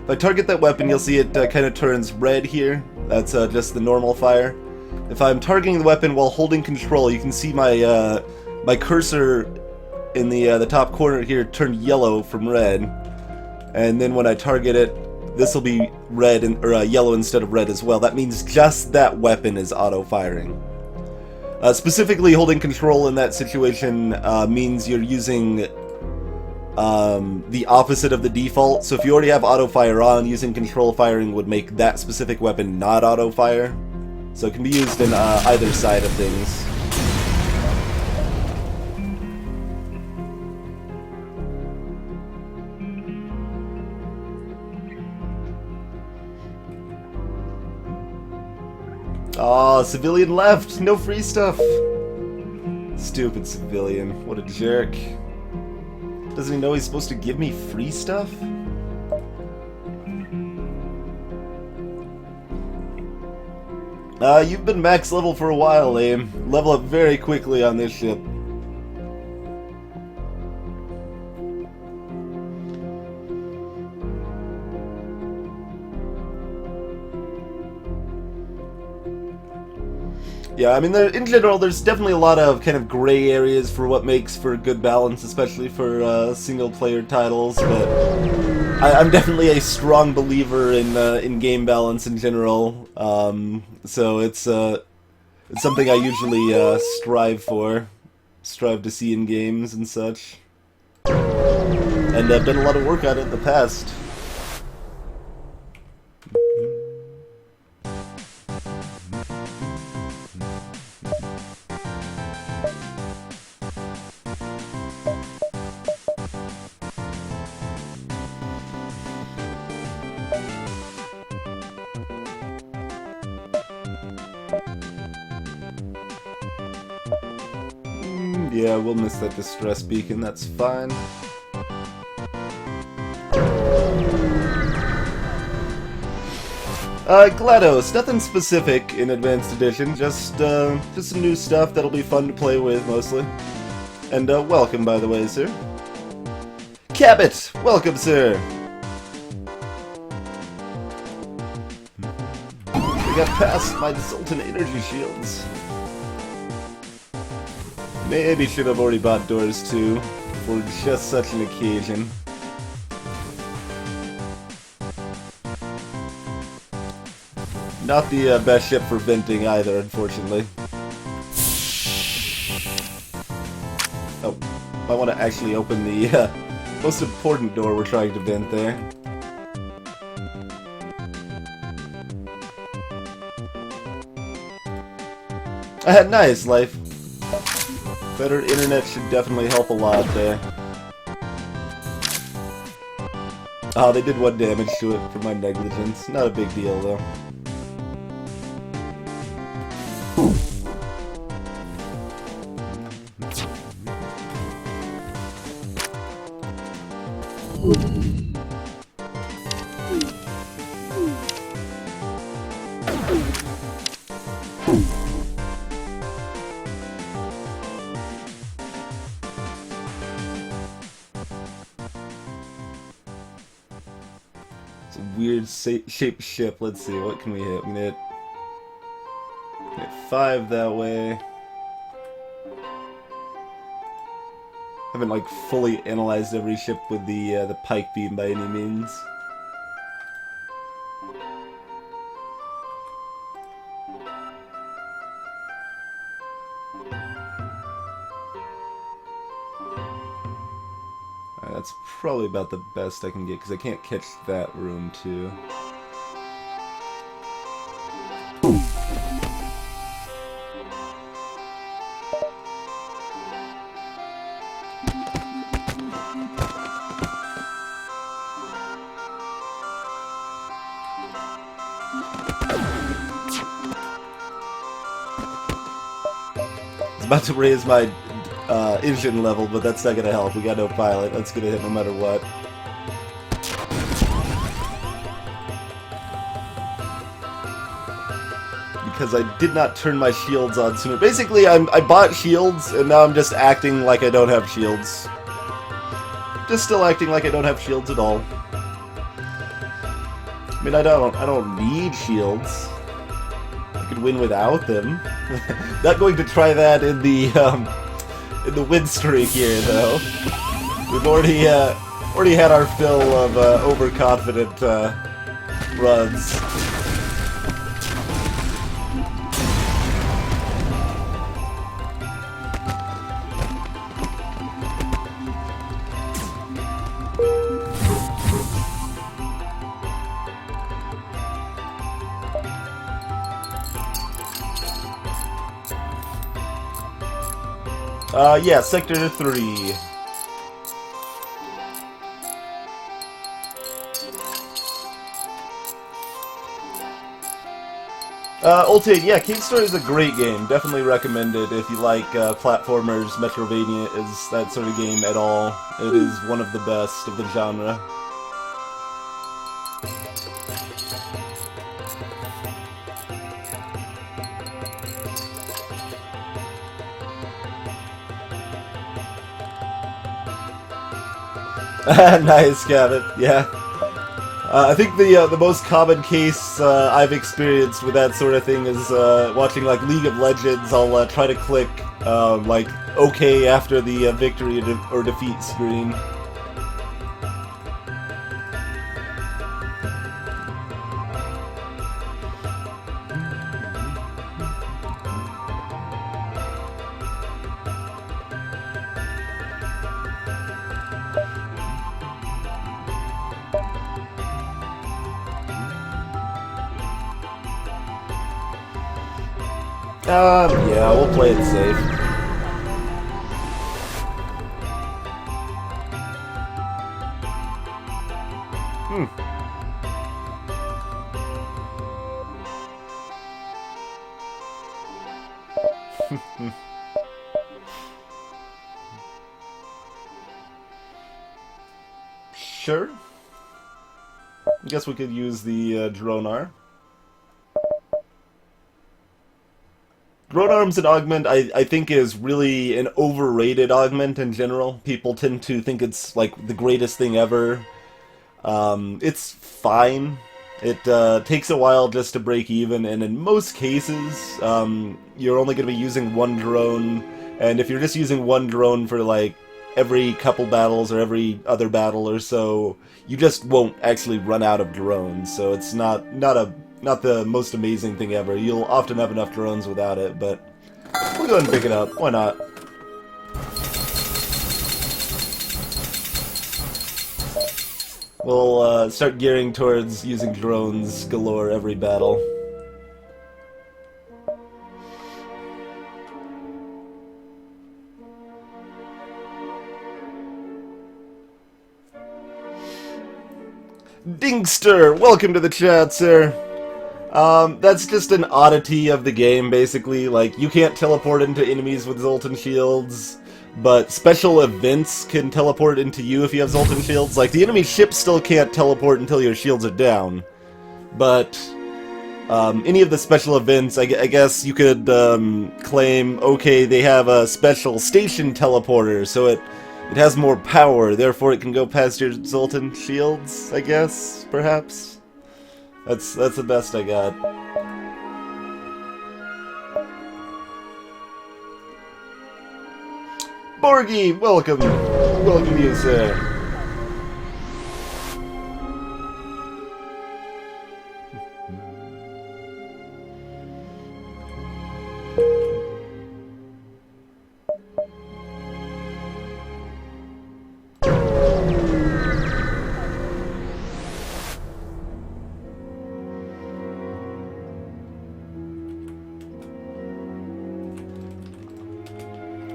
If I target that weapon, you'll see it kind of turns red here. That's just the normal fire. If I'm targeting the weapon while holding control, you can see my, my cursor in the top corner here turn yellow from red. And then when I target it, this will be red or yellow instead of red as well. That means just that weapon is auto-firing. Specifically, holding control in that situation means you're using the opposite of the default. So if you already have auto-fire on, using control firing would make that specific weapon not auto-fire. So it can be used in either side of things. Aw, civilian left! No free stuff! Stupid civilian. What a jerk. Doesn't he know he's supposed to give me free stuff? You've been max level for a while, Aim. Level up very quickly on this ship. Yeah, I mean, in general, there's definitely a lot of kind of gray areas for what makes for good balance, especially for single-player titles, but I'm definitely a strong believer in game balance in general, so it's something I usually strive to see in games and such, and I've done a lot of work on it in the past. Yeah, we'll miss that distress beacon, that's fine. GLaDOS, nothing specific in Advanced Edition, just some new stuff that'll be fun to play with, mostly. And, welcome, by the way, sir. Cabot, welcome, sir! We got past my Zoltan energy shields. Maybe should have already bought doors too, for just such an occasion. Not the best ship for venting either, unfortunately. Oh, I want to actually open the most important door we're trying to vent there. Nice, life. Better internet should definitely help a lot there. Oh, they did 1 damage to it for my negligence. Not a big deal, though. It's a weird shaped ship. Let's see, what can we hit? We can hit 5 that way. Haven't like fully analyzed every ship with the pike beam by any means. That's probably about the best I can get, because I can't catch that room, too. I was about to raise my engine level, but that's not gonna help. We got no pilot. That's gonna hit no matter what. Because I did not turn my shields on sooner. Basically, I bought shields, and now I'm just acting like I don't have shields. Just still acting like I don't have shields at all. I mean, I don't need shields. I could win without them. Not going to try that in the win streak here, though. We've already already had our fill of overconfident runs. Yeah, Sector 3. Ultimate, yeah, Cave Story is a great game. Definitely recommend it if you like platformers, Metrovania is that sort of game at all. It is one of the best of the genre. Nice, Gavin. Yeah. I think the most common case I've experienced with that sort of thing is watching like League of Legends. I'll try to click like OK after the victory or defeat screen. Yeah, we'll play it safe. Sure. I guess we could use the Dronar. Drone Arm's an augment I think is really an overrated augment in general. People tend to think it's like the greatest thing ever. It's fine. It takes a while just to break even, and in most cases, you're only going to be using one drone, and if you're just using one drone for like every couple battles or every other battle or so, you just won't actually run out of drones. So it's not the most amazing thing ever. You'll often have enough drones without it, but we'll go ahead and pick it up. Why not? We'll start gearing towards using drones galore every battle. Dingster, welcome to the chat, sir. That's just an oddity of the game, basically. Like, you can't teleport into enemies with Zoltan shields, but special events can teleport into you if you have Zoltan shields. Like, the enemy ship still can't teleport until your shields are down. But, any of the special events, I guess you could, claim, okay, they have a special station teleporter, so it has more power, therefore it can go past your Zoltan shields, I guess, perhaps? That's the best I got. Borgie, welcome! Welcome you, sir.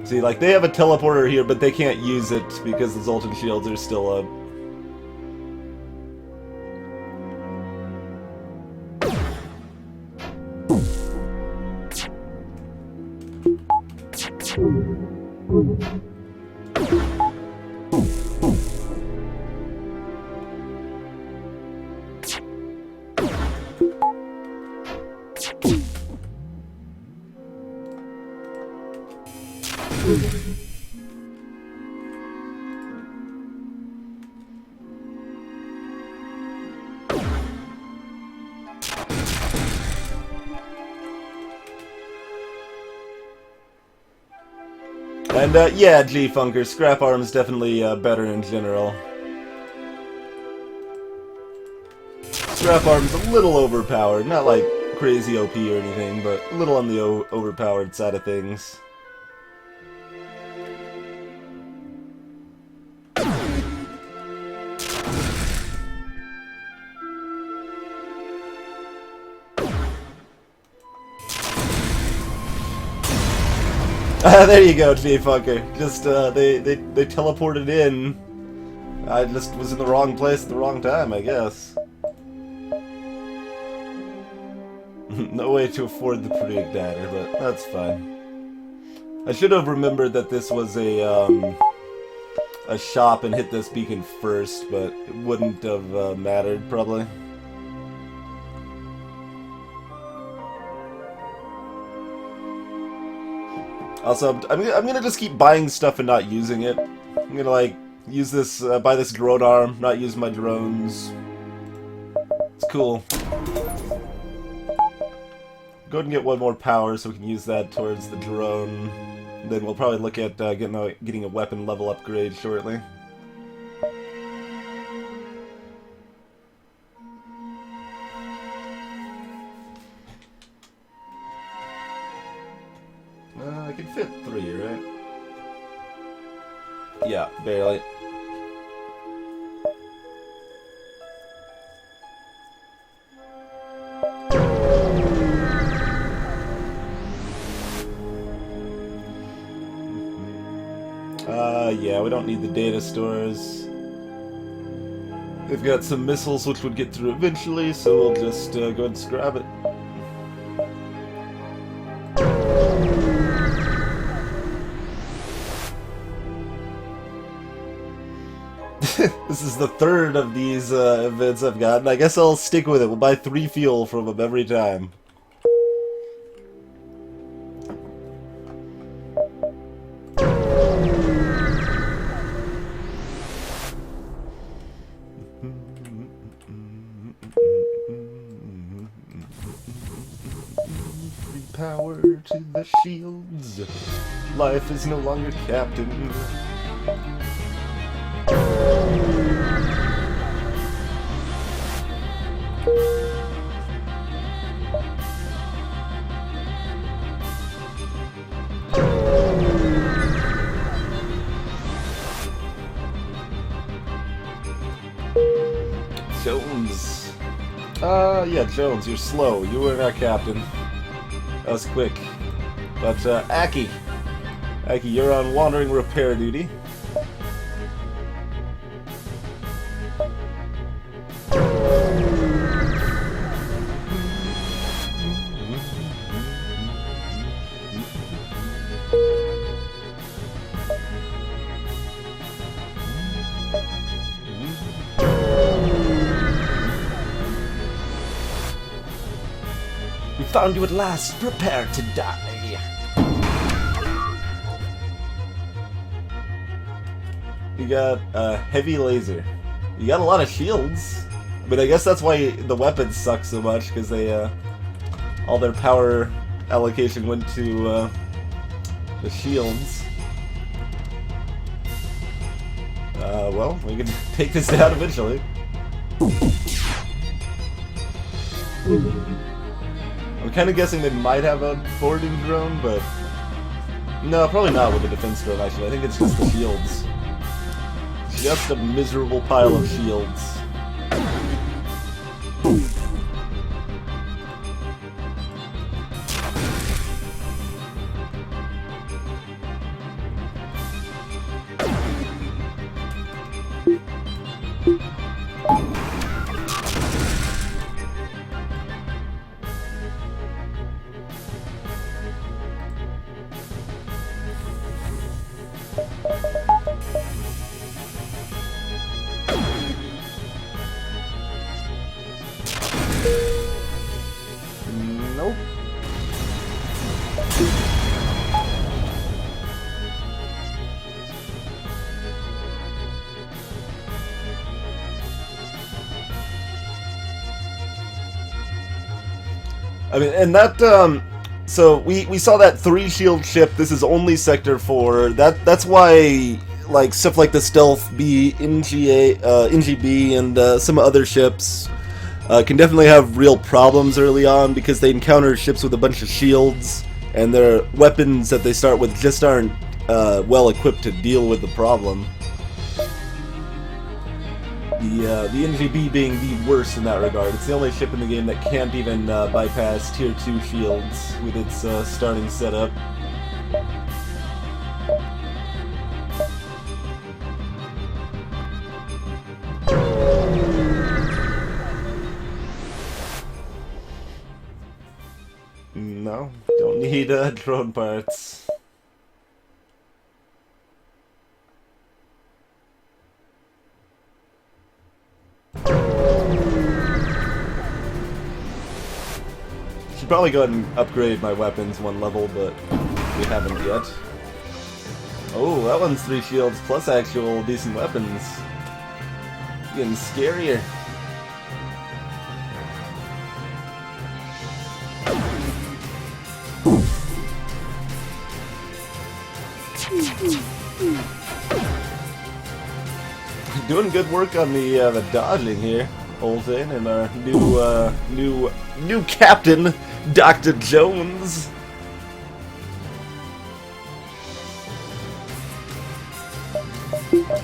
See, like, they have a teleporter here, but they can't use it because the Zoltan shields are still up. And, yeah, G-Funker, Scrap Arm's definitely better in general. scrap arm's a little overpowered. Not like crazy OP or anything, but a little on the overpowered side of things. There you go, J-Fucker. Just, they teleported in. I just was in the wrong place at the wrong time, I guess. No way to afford the predictor, but that's fine. I should have remembered that this was a shop and hit this beacon first, but it wouldn't have mattered, probably. Also, I'm gonna just keep buying stuff and not using it. I'm gonna, like, use this, buy this drone arm, not use my drones. It's cool. Go ahead and get one more power so we can use that towards the drone. And then we'll probably look at getting a weapon level upgrade shortly. I can fit 3, right? Yeah, barely. Yeah, we don't need the data stores. They've got some missiles which would get through eventually, so we'll just go ahead and scrap it. This is the third of these events I've gotten. I guess I'll stick with it. We'll buy 3 fuel from them every time. Power to the shields. Life is no longer captain. Jones. Yeah, Jones, you're slow. You were our captain. That was quick. But, Aki, you're on wandering repair duty. We found you at last. Prepare to die. You got a heavy laser. You got a lot of shields. But I guess that's why the weapons suck so much, because they, all their power allocation went to, the shields. Well, we can take this down eventually. I'm kind of guessing they might have a boarding drone, but no, probably not with the defense drone, actually. I think it's just the shields. Just a miserable pile of shields. Nope. I mean, and that, so we saw that 3 shield ship. This is only Sector 4. That's why, like, stuff like the Stealth B, NGB, and some other ships can definitely have real problems early on because they encounter ships with a bunch of shields, and their weapons that they start with just aren't well equipped to deal with the problem. The NGB being the worst in that regard. It's the only ship in the game that can't even bypass Tier 2 shields with its starting setup. No, don't need drone parts. Should probably go ahead and upgrade my weapons one level, but we haven't yet. Oh, that one's 3 shields plus actual decent weapons. Getting scarier. Doing good work on the dodging here, Zoltan, and our new captain, Dr. Jones. Let's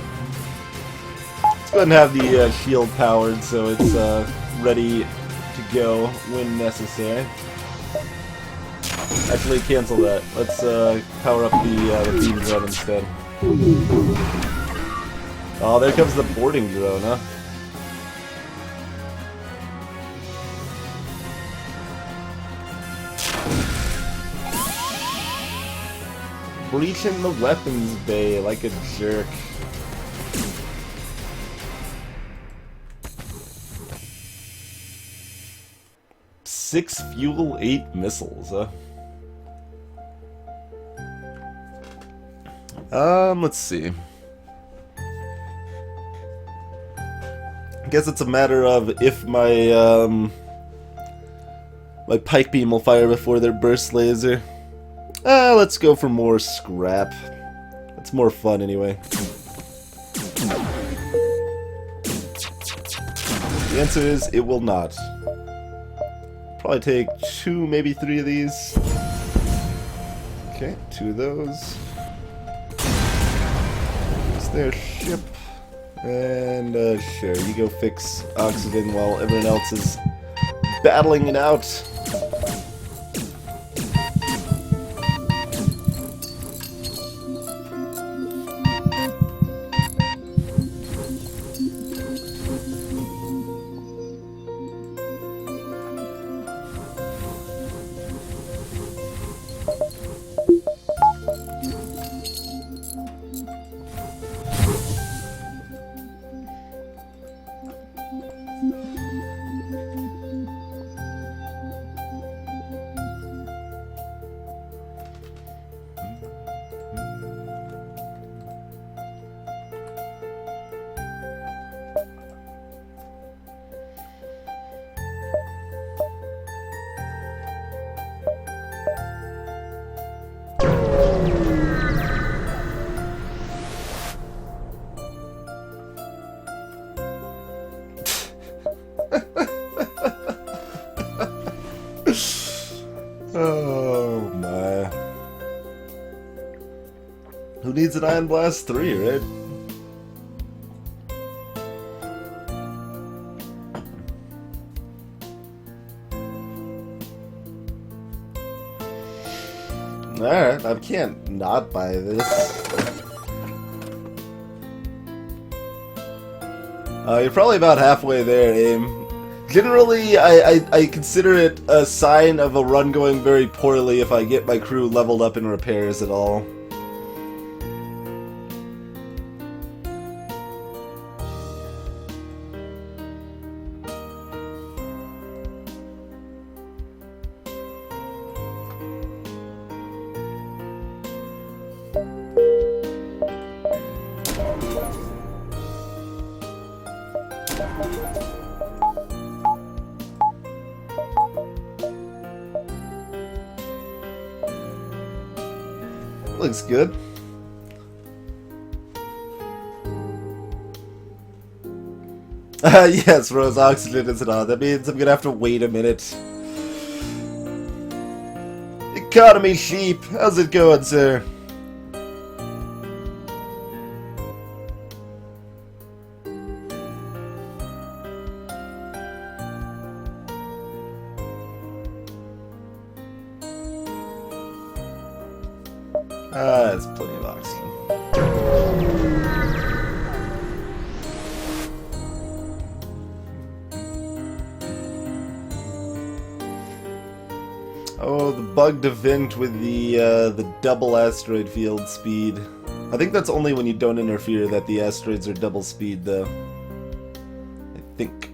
go ahead and have the shield powered so it's ready to go when necessary. Actually, cancel that. Let's power up the beam drone instead. Oh, there comes the boarding drone, huh? Breaching the weapons bay like a jerk. Six fuel, 8 missiles, huh? Let's see. I guess it's a matter of if my my pike beam will fire before their burst laser. Let's go for more scrap. It's more fun anyway. The answer is it will not. Probably take 2, maybe 3 of these. Okay, 2 of those. It's their ship. And, sure, you go fix oxygen while everyone else is battling it out. Oh my. Who needs an Iron Blast 3, right? Alright, I can't not buy this. You're probably about halfway there, Aim. Generally, I consider it a sign of a run going very poorly if I get my crew leveled up in repairs at all. Looks good. Yes, Rose, oxygen is on. That means I'm gonna have to wait a minute. Economy sheep, how's it going, sir? There's plenty of oxygen. Oh, the bugged event with the double asteroid field speed. I think that's only when you don't interfere that the asteroids are double speed, though. I think.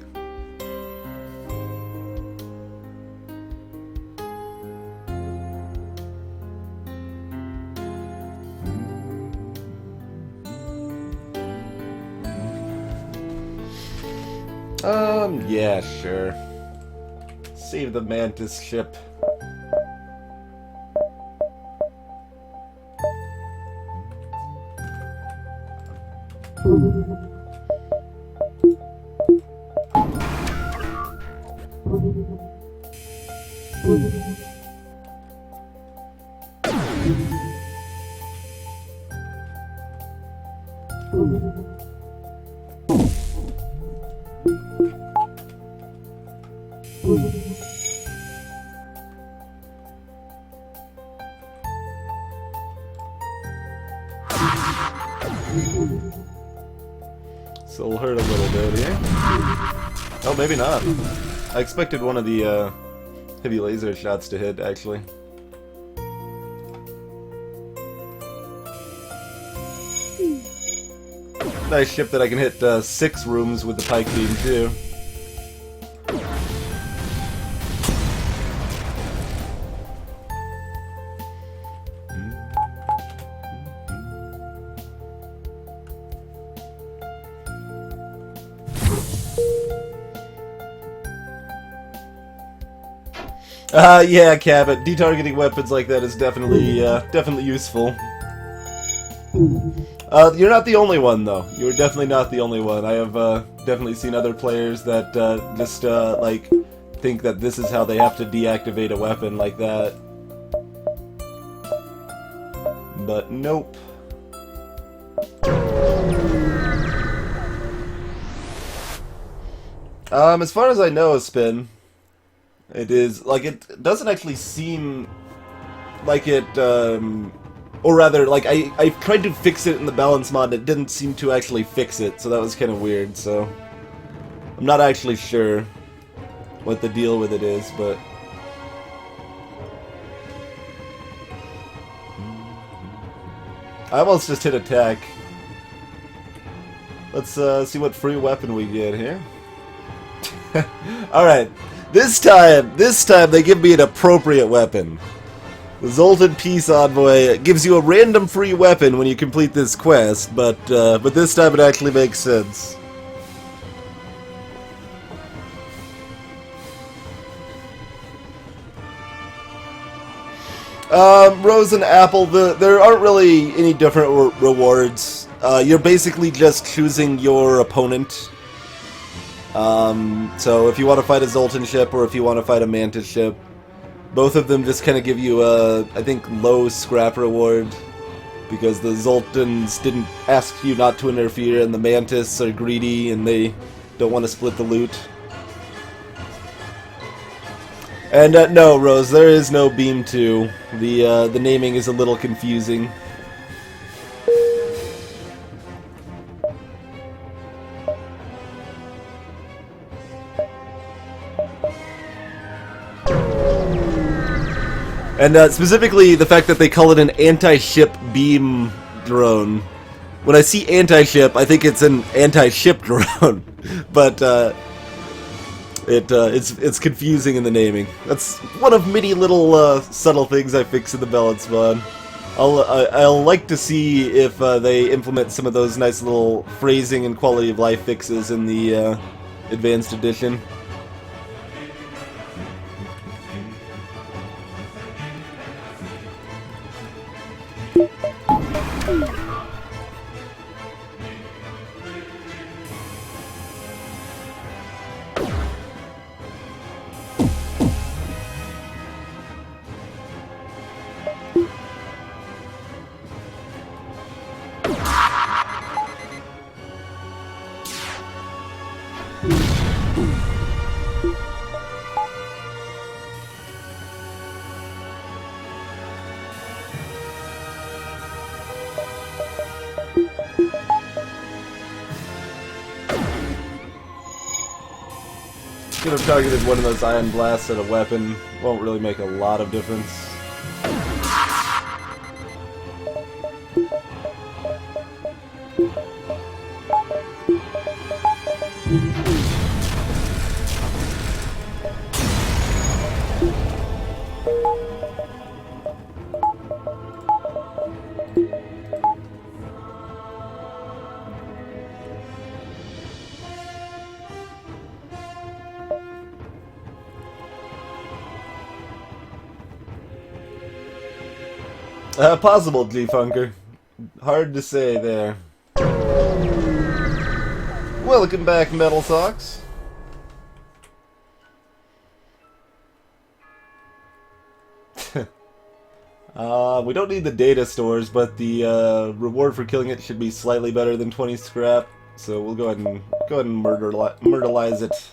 Yeah, sure. Save the Mantis ship. So it'll hurt a little bit, yeah? Oh, maybe not. I expected one of the heavy laser shots to hit, actually. Nice ship that I can hit 6 rooms with the pike beam, too. Yeah, Cabot. Detargeting weapons like that is definitely, definitely useful. You're not the only one, though. You're definitely not the only one. I have, definitely seen other players that, just, like, think that this is how they have to deactivate a weapon like that. But nope. As far as I know, Spin, it is, like, it doesn't actually seem like it, or rather, like, I tried to fix it in the balance mod and it didn't seem to actually fix it, so that was kind of weird, so I'm not actually sure what the deal with it is, but I almost just hit attack. Let's see what free weapon we get here. Alright, this time they give me an appropriate weapon. The Zoltan Peace Envoy gives you a random free weapon when you complete this quest, but this time it actually makes sense. Rose and Apple, there aren't really any different rewards. You're basically just choosing your opponent. So if you want to fight a Zoltan ship or if you want to fight a Mantis ship, both of them just kind of give you a, I think, low scrap reward, because the Zoltans didn't ask you not to interfere, and the Mantis are greedy and they don't want to split the loot. And no, Rose, there is no Beam 2. The naming is a little confusing. And specifically, the fact that they call it an anti-ship beam drone. When I see anti-ship, I think it's an anti-ship drone, but it's confusing in the naming. That's one of many little subtle things I fix in the balance mod. I'll like to see if they implement some of those nice little phrasing and quality of life fixes in the advanced edition. Could have targeted one of those iron blasts at a weapon. Won't really make a lot of difference. Possible, G-Funker. Hard to say there. Welcome back, Metal Socks. We don't need the data stores, but the reward for killing it should be slightly better than 20 scrap. So we'll go ahead and murderlize it.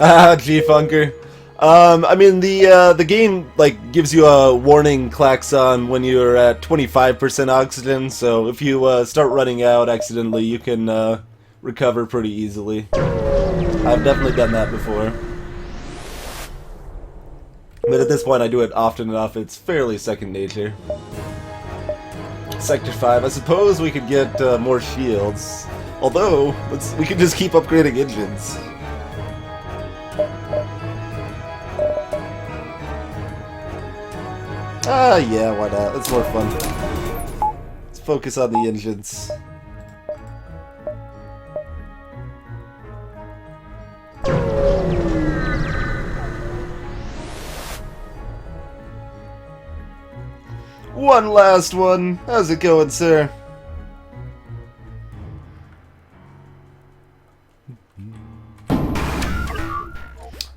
Ah, G-Funker. I mean, the game, like, gives you a warning klaxon when you're at 25% oxygen, so if you start running out accidentally, you can recover pretty easily. I've definitely done that before. But at this point, I do it often enough, it's fairly second nature. Sector 5, I suppose we could get more shields. Although, we could just keep upgrading engines. Ah, yeah, why not? That's more fun. Let's focus on the engines. One last one. How's it going, sir?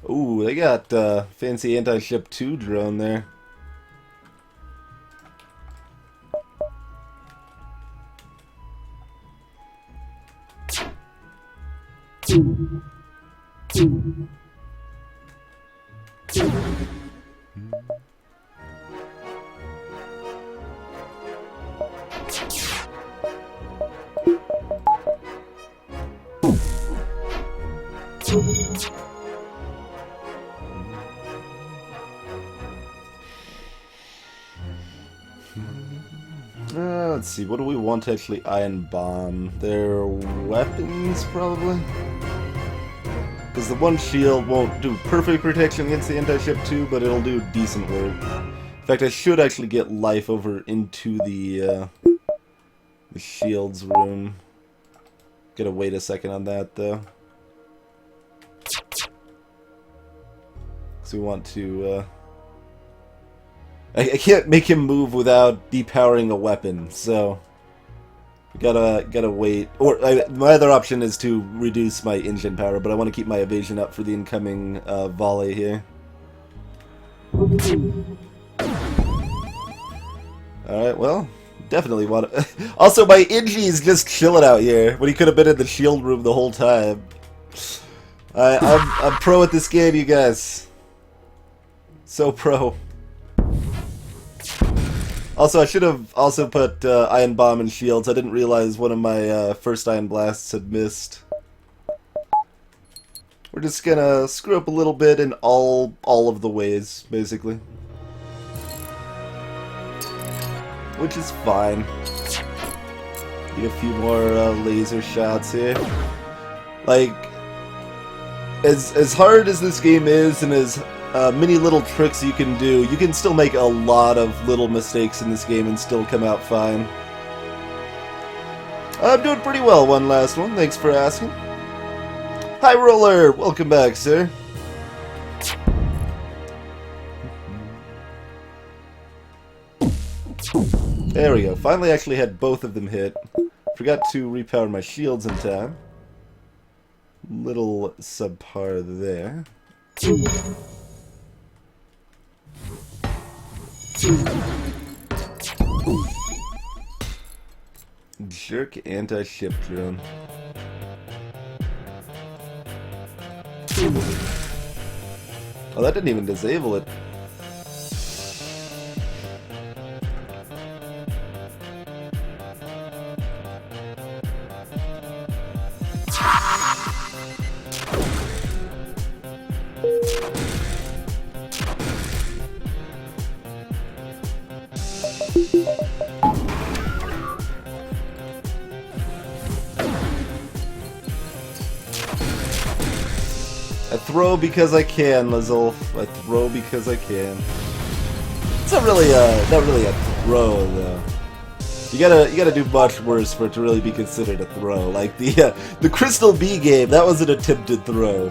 Ooh, they got fancy anti-ship 2 drone there. Let's see, what do we want to actually iron bomb? Their weapons, probably? Because the one shield won't do perfect protection against the anti-ship 2, but it'll do decent work. In fact, I should actually get life over into the shields room. Gotta wait a second on that, though. Because we want to, I can't make him move without depowering a weapon, so gotta wait. Or my other option is to reduce my engine power, but I want to keep my evasion up for the incoming volley here. Alright, well, definitely want to... Also, my Inji is just chilling out here, when he could have been in the shield room the whole time. I'm pro at this game, you guys. So pro. Also, I should have also put Iron Bomb and shields. I didn't realize one of my first Iron Blasts had missed. We're just gonna screw up a little bit in all of the ways, basically. Which is fine. Need a few more laser shots here. Like, as hard as this game is, and as many little tricks you can do, you can still make a lot of little mistakes in this game and still come out fine. I'm doing pretty well, one last one, thanks for asking. Hi Roller, welcome back, sir. There we go, finally actually had both of them hit. Forgot to repower my shields in time. Little subpar there. Jerk anti-ship drone. Oh, that didn't even disable it. I throw because I can, Lazulf. I throw because I can. It's not really a throw though. You gotta do much worse for it to really be considered a throw. Like the Crystal Bee game, that was an attempted throw.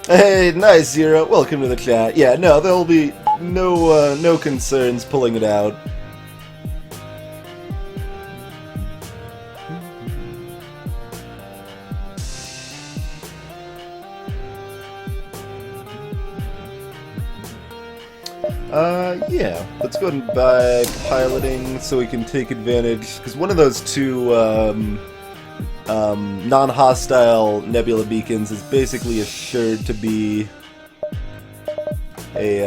Hey, nice Zero. Welcome to the chat. Yeah, no, there'll be no concerns pulling it out. Yeah, let's go ahead and buy piloting so we can take advantage, because one of those two non-hostile nebula beacons is basically assured to be a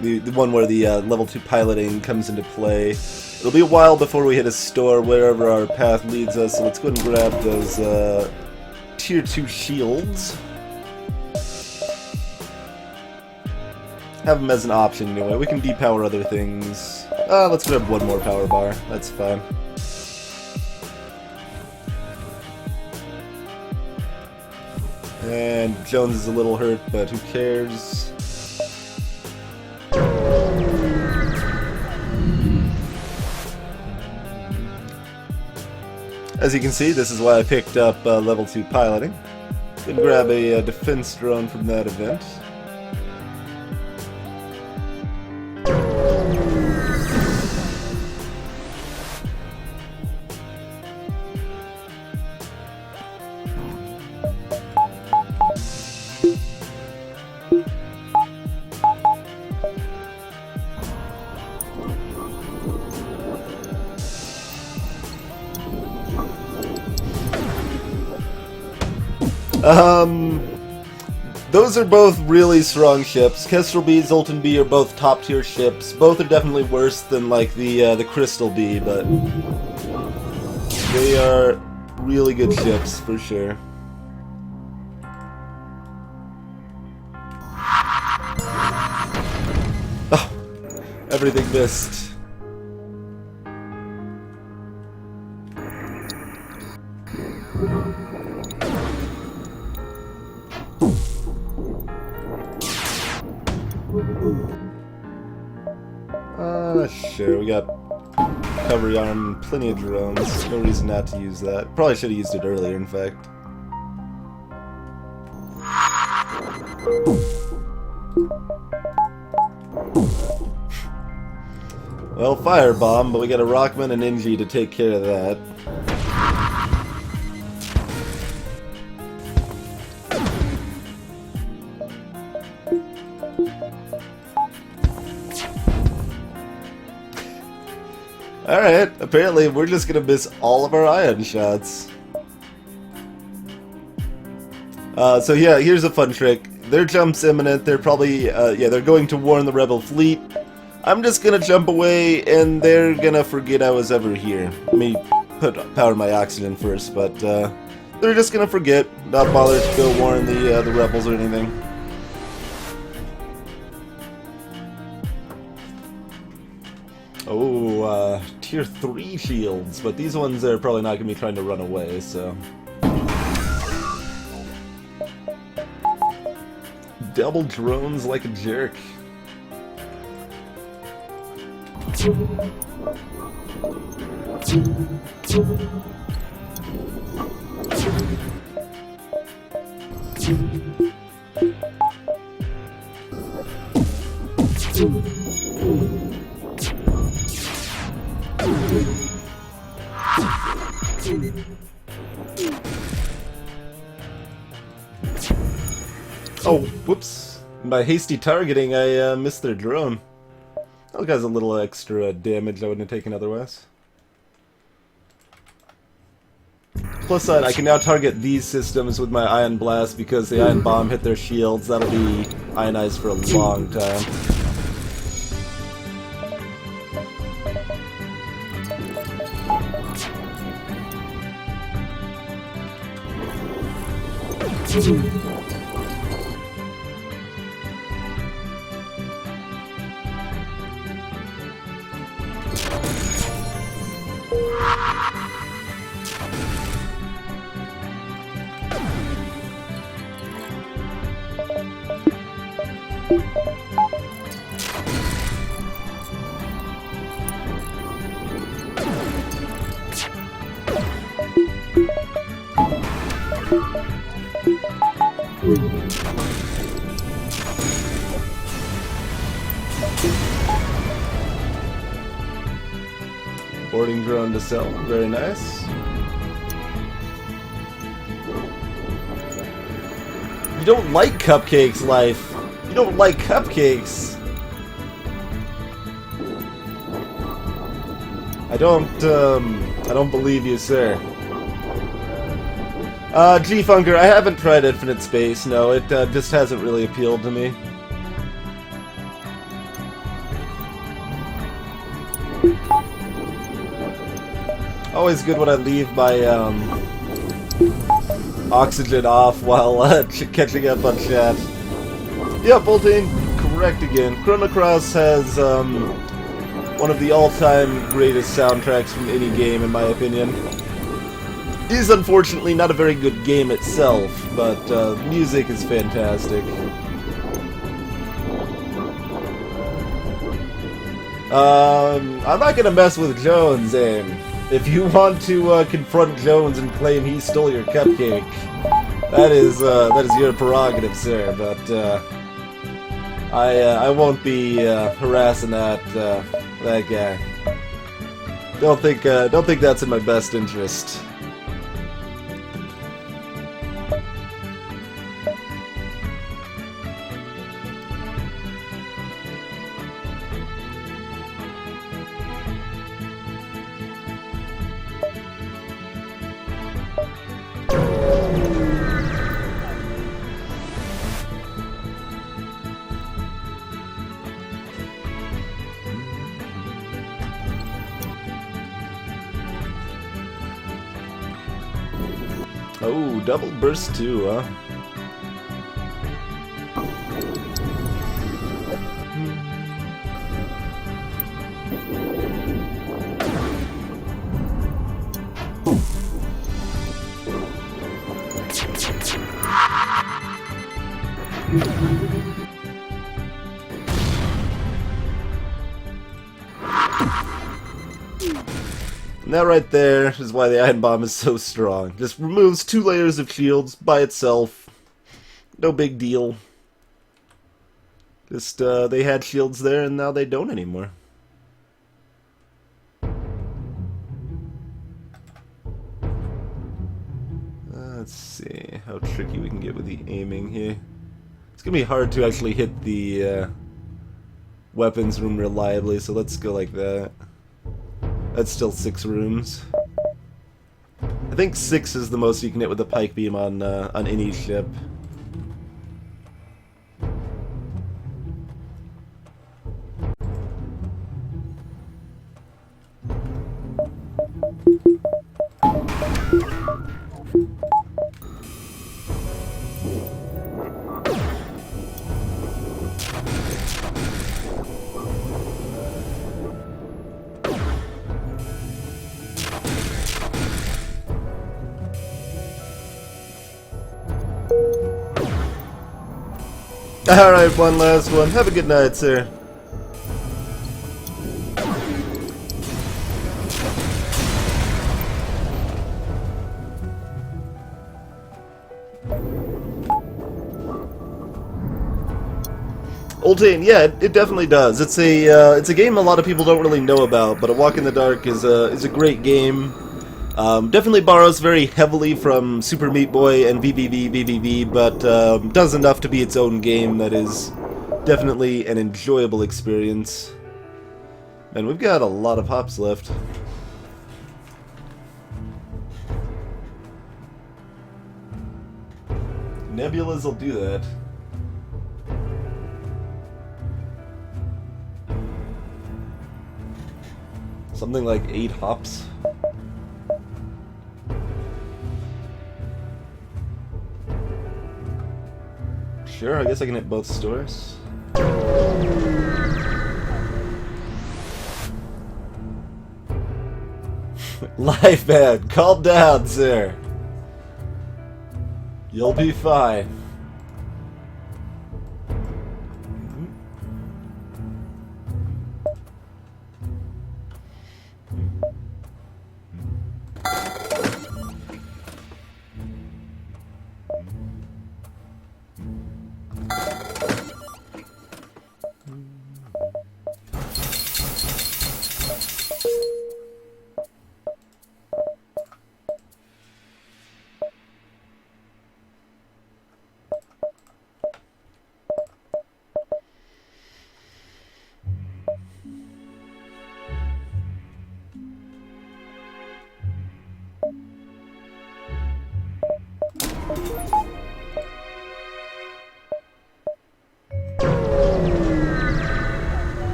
the one where the level 2 piloting comes into play. It'll be a while before we hit a store wherever our path leads us, so let's go ahead and grab those tier 2 shields. Have them as an option anyway. We can depower other things. Let's grab one more power bar. That's fine. And Jones is a little hurt, but who cares? As you can see, this is why I picked up level 2 piloting. Gonna grab a defense drone from that event. Those are both really strong ships. Kestrel B, Zoltan B are both top tier ships. Both are definitely worse than like the Crystal B, but they are really good ships for sure. Oh, everything missed. Sure, we got cover on plenty of drones. No reason not to use that. Probably should have used it earlier, in fact. Well, firebomb, but we got a Rockman and Inji to take care of that. Alright, apparently we're just gonna miss all of our ion shots. So yeah, here's a fun trick. Their jump's imminent, they're probably, yeah, they're going to warn the rebel fleet. I'm just gonna jump away, and they're gonna forget I was ever here. Let me power my oxygen first, but, they're just gonna forget, not bother to go warn the rebels or anything. Oh, tier 3 shields, but these ones are probably not going to be trying to run away, so... Double drones like a jerk. Oh, whoops. By hasty targeting, I missed their drone. That has a little extra damage I wouldn't have taken otherwise. Plus side, I can now target these systems with my Ion Blast because the Ion Bomb hit their shields. That'll be ionized for a long time. Boarding drone to sell. Very nice. You don't like cupcakes, Life. You don't like cupcakes. I don't believe you, sir. G-Funker, I haven't tried Infinite Space. No, it just hasn't really appealed to me. Always good when I leave my oxygen off while catching up on chat. Yeah, Zoltan, correct again. Chrono Cross has one of the all-time greatest soundtracks from any game, in my opinion. It is unfortunately not a very good game itself, but music is fantastic. I'm not gonna mess with Jones, Aim. If you want to confront Jones and claim he stole your cupcake, that is your prerogative, sir. But I won't be harassing that guy. Don't think that's in my best interest. Oh, double burst too, huh? And that right there is why the Ion Bomb is so strong. Just removes 2 layers of shields by itself. No big deal. Just, they had shields there and now they don't anymore. Let's see how tricky we can get with the aiming here. It's gonna be hard to actually hit the weapons room reliably, so let's go like that. That's still 6 rooms. I think 6 is the most you can hit with a pike beam on any ship. Alright, one last one. Have a good night, sir. Zoltan, yeah, it definitely does. It's a game a lot of people don't really know about, but A Walk in the Dark is a great game. Definitely borrows very heavily from Super Meat Boy and VVV, but does enough to be its own game that is definitely an enjoyable experience. And we've got a lot of hops left. Nebulas will do that. Something like 8 hops. Sure, I guess I can hit both stores. Life man, calm down, sir. You'll be fine.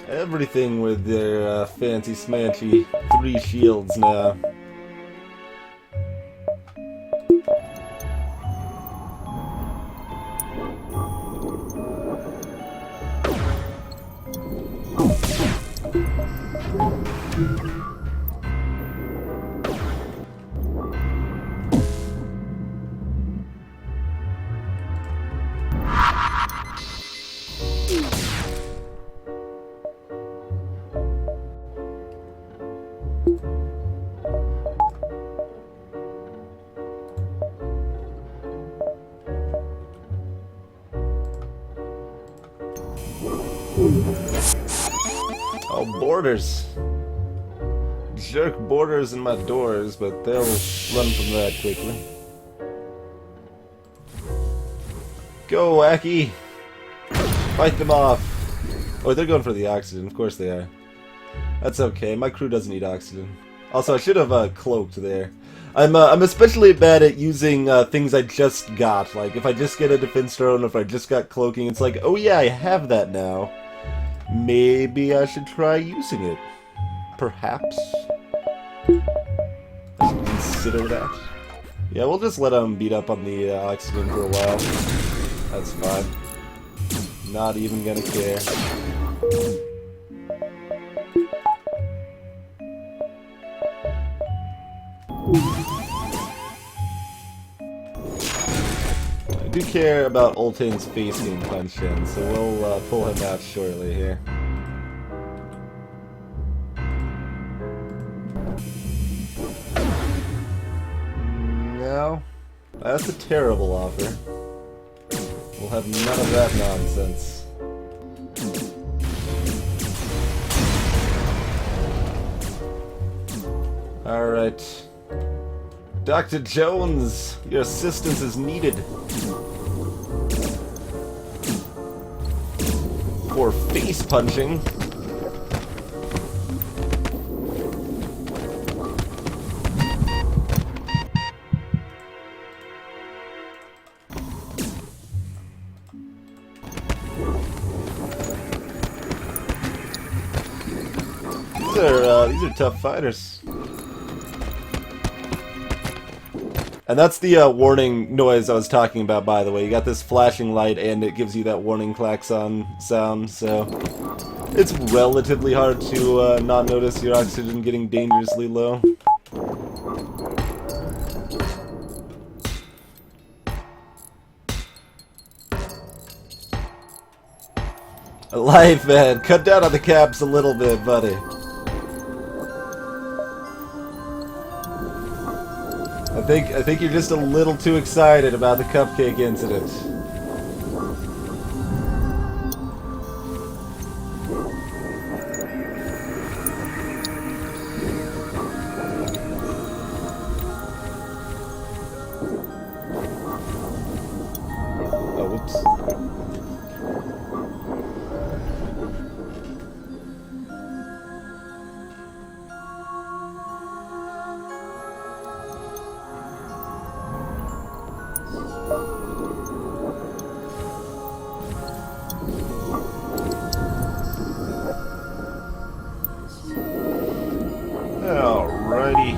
Everything with their fancy smanchy 3 shields now. Oh, borders. Jerk borders in my doors, but they'll run from that quickly. Go, Wacky! Fight them off! Oh, they're going for the oxygen. Of course they are. That's okay. My crew doesn't need oxygen. Also, I should have cloaked there. I'm especially bad at using things I just got. Like, if I just get a defense drone, or if I just got cloaking, it's like, oh yeah, I have that now. Maybe I should try using it. Perhaps. I should consider that. Yeah, we'll just let them beat up on the oxygen for a while. That's fine. Not even gonna care. I do care about Ultan's face being punched in, so we'll pull him out shortly here. No, that's a terrible offer. We'll have none of that nonsense. Alright. Dr. Jones, your assistance is needed. For face punching. These are tough fighters. And that's the warning noise I was talking about, by the way. You got this flashing light, and it gives you that warning klaxon sound, so it's relatively hard to not notice your oxygen getting dangerously low. Life, man. Cut down on the caps a little bit, buddy. I think you're just a little too excited about the cupcake incident. Oh, whoops. Alrighty.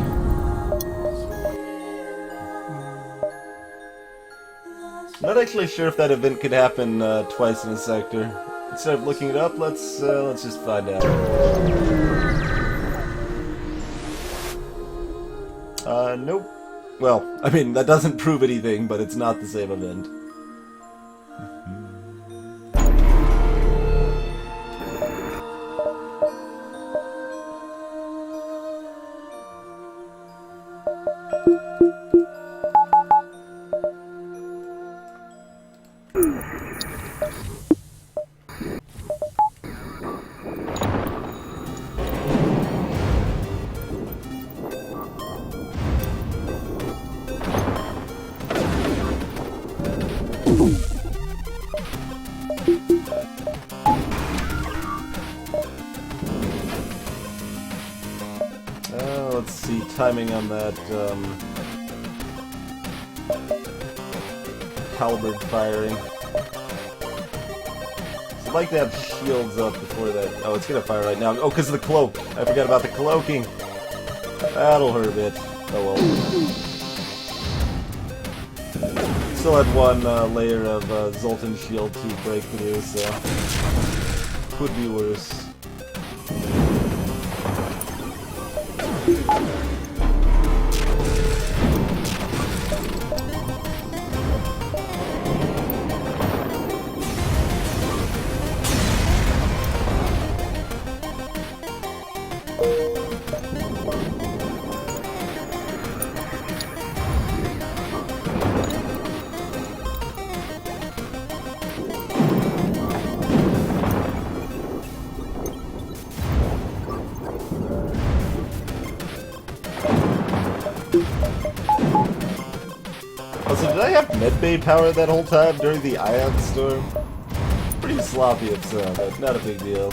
Not actually sure if that event could happen twice in a sector. Instead of looking it up, let's just find out. Nope. Well, I mean, that doesn't prove anything, but it's not the same event. Let's see, timing on that, halberd firing. So I'd like to have shields up before that. Oh, it's gonna fire right now. Oh, because of the cloak. I forgot about the cloaking. That'll hurt a bit. Oh well. Still had one layer of Zoltan shield to break through, so could be worse. Also, did I have medbay power that whole time during the Ion Storm? Pretty sloppy at some, but not a big deal.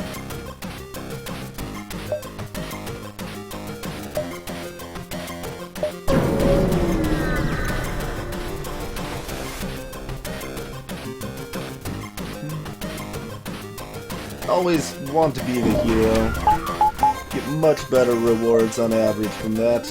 Always want to be the hero. Get much better rewards on average from that.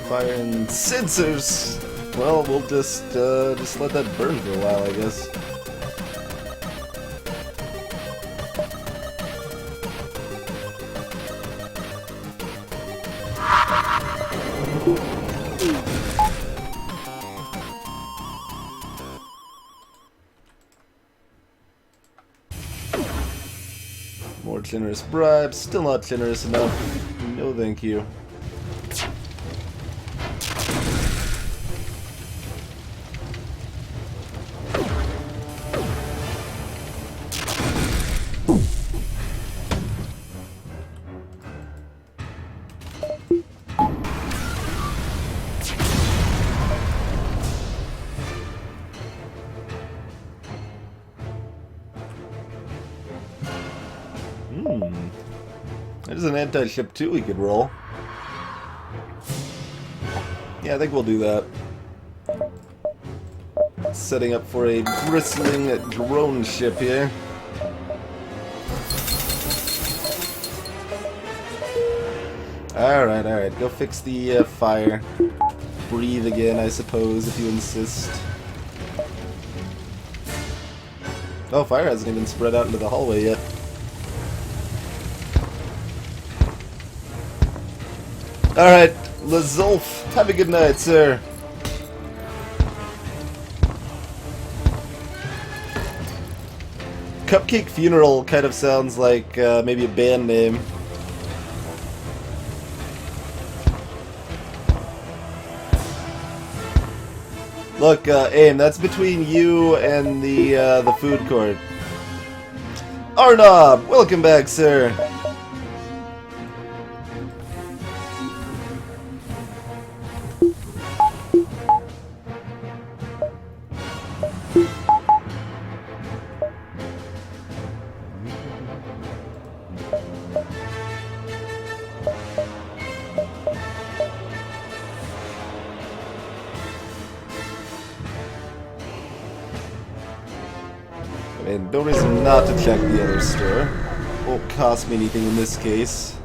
Fire and sensors. Well, we'll just let that burn for a while, I guess. More generous bribes. Still not generous enough. No, thank you. There's an anti-ship too we could roll. Yeah, I think we'll do that. Setting up for a bristling drone ship here. Alright. Go fix the fire. Breathe again, I suppose, if you insist. Oh, fire hasn't even spread out into the hallway yet. Alright, Lazulf, have a good night, sir. Cupcake Funeral kind of sounds like maybe a band name. Look, Aim, that's between you and the food court. Arnob, welcome back, sir. And no reason not to check the other store. Won't cost me anything in this case.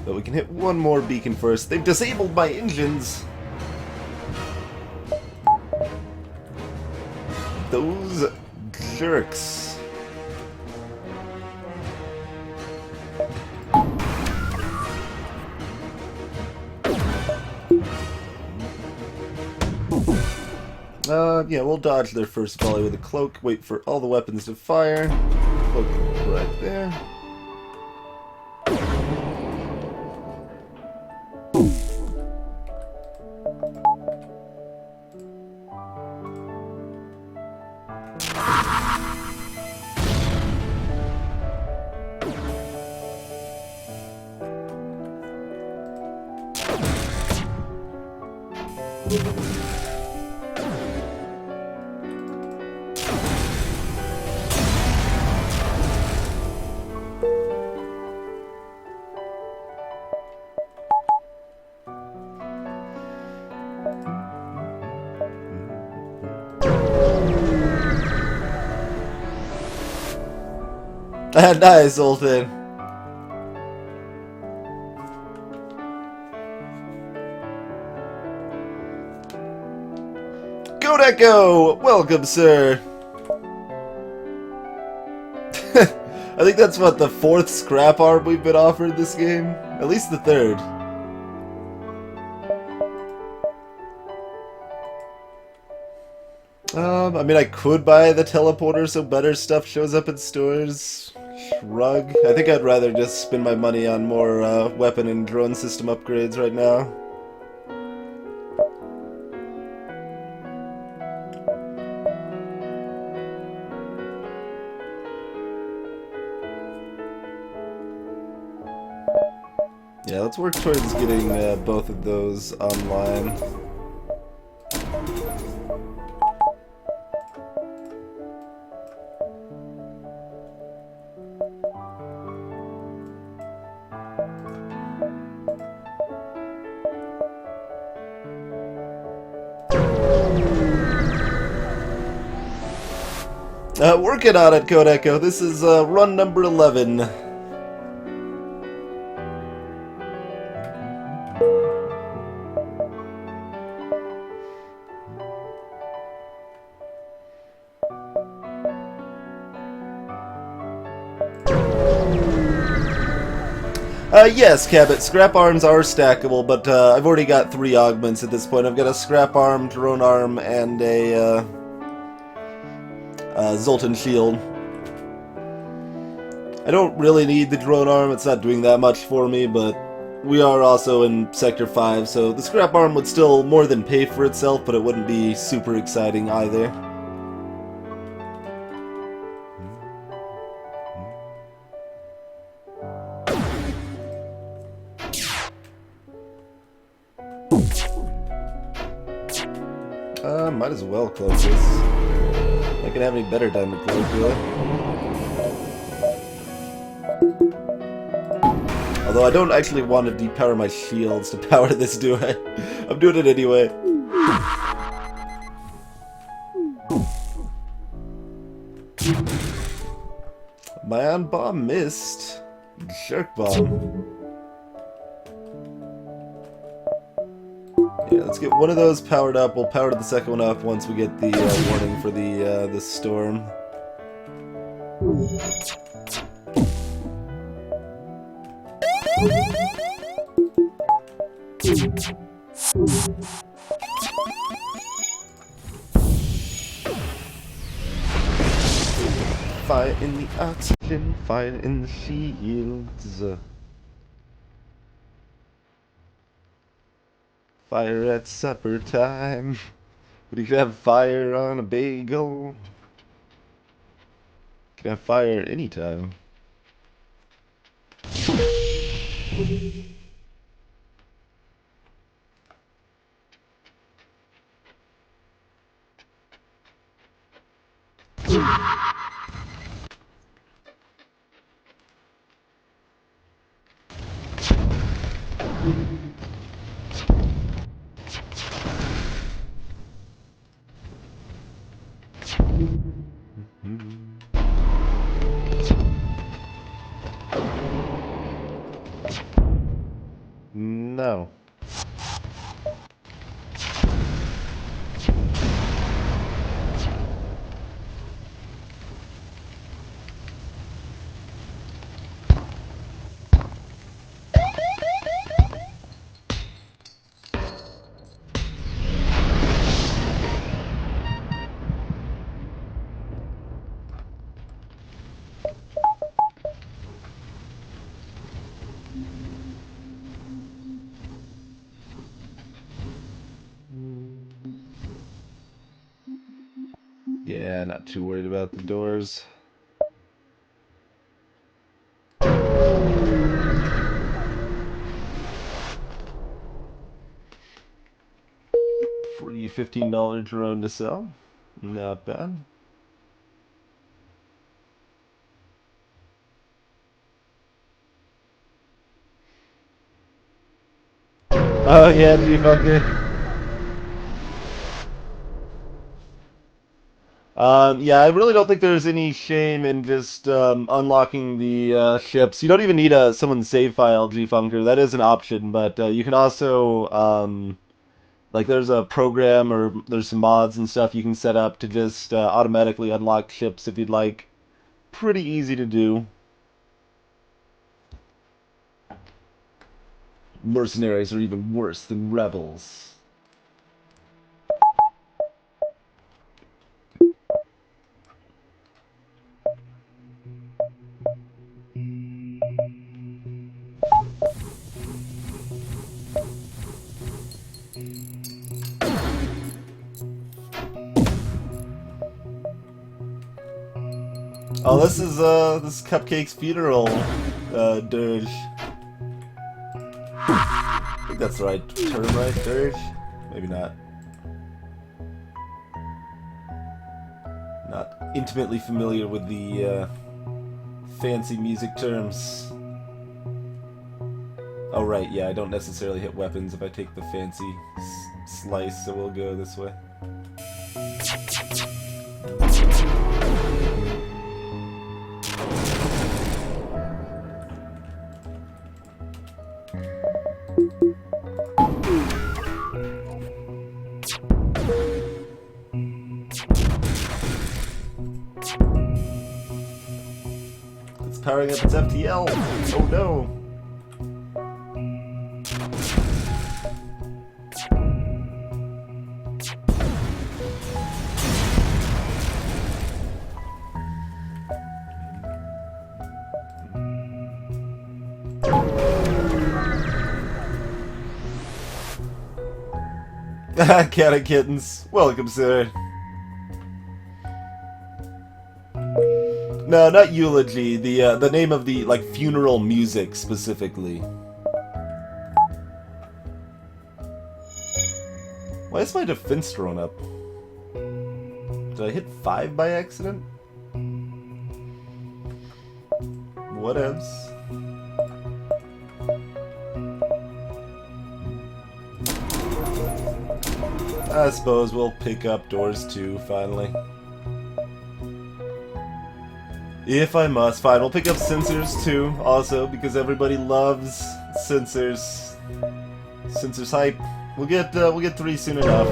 But we can hit one more beacon first. They've disabled my engines! Those jerks. Yeah, we'll dodge their first volley with a cloak, wait for all the weapons to fire. Cloak right there. Nice, Zoltan. Godeko! Welcome, sir. I think that's what, the 4th scrap arm we've been offered this game? At least the 3rd. I mean, I could buy the teleporter so better stuff shows up in stores. Shrug. I think I'd rather just spend my money on more weapon and drone system upgrades right now. Yeah, let's work towards getting both of those online. Working on it, Kodeko. This is run number 11. Yes, Cabot, scrap arms are stackable, but I've already got 3 augments at this point. I've got a scrap arm, drone arm, and a Zoltan shield. I don't really need the drone arm, it's not doing that much for me, but we are also in Sector 5, so the scrap arm would still more than pay for itself, but it wouldn't be super exciting either. Might as well close this. I can have any better time to close, really. Although I don't actually want to depower my shields to power this, do I? I'm doing it anyway. My ion bomb missed. Jerk bomb. Let's get one of those powered up. We'll power the second one up once we get the warning for the storm. Fire in the oxygen, fire in the shields. Fire at supper time. But you can have fire on a bagel. You can have fire anytime. No. Yeah, not too worried about the doors. Free $15 drone to sell. Not bad. Oh yeah, G-Funky. Yeah, I really don't think there's any shame in just unlocking the ships. You don't even need someone's save file, G-Funker. That is an option, but you can also like there's a program or there's some mods and stuff you can set up to just automatically unlock ships if you'd like. Pretty easy to do. Mercenaries are even worse than rebels. Oh, this is Cupcake's funeral dirge. I think that's the right term, right? Dirge? Maybe not. Not intimately familiar with the fancy music terms. Oh right, yeah, I don't necessarily hit weapons if I take the fancy slice, so we'll go this way. It's powering up its FTL! Oh no! Cat and kittens, welcome, sir. No, not eulogy. The name of the like funeral music specifically. Why is my defense thrown up? Did I hit 5 by accident? Whatevs. I suppose we'll pick up doors too, finally. If I must. Fine, we'll pick up sensors too, also, because everybody loves sensors. Sensors hype. We'll get 3 soon enough.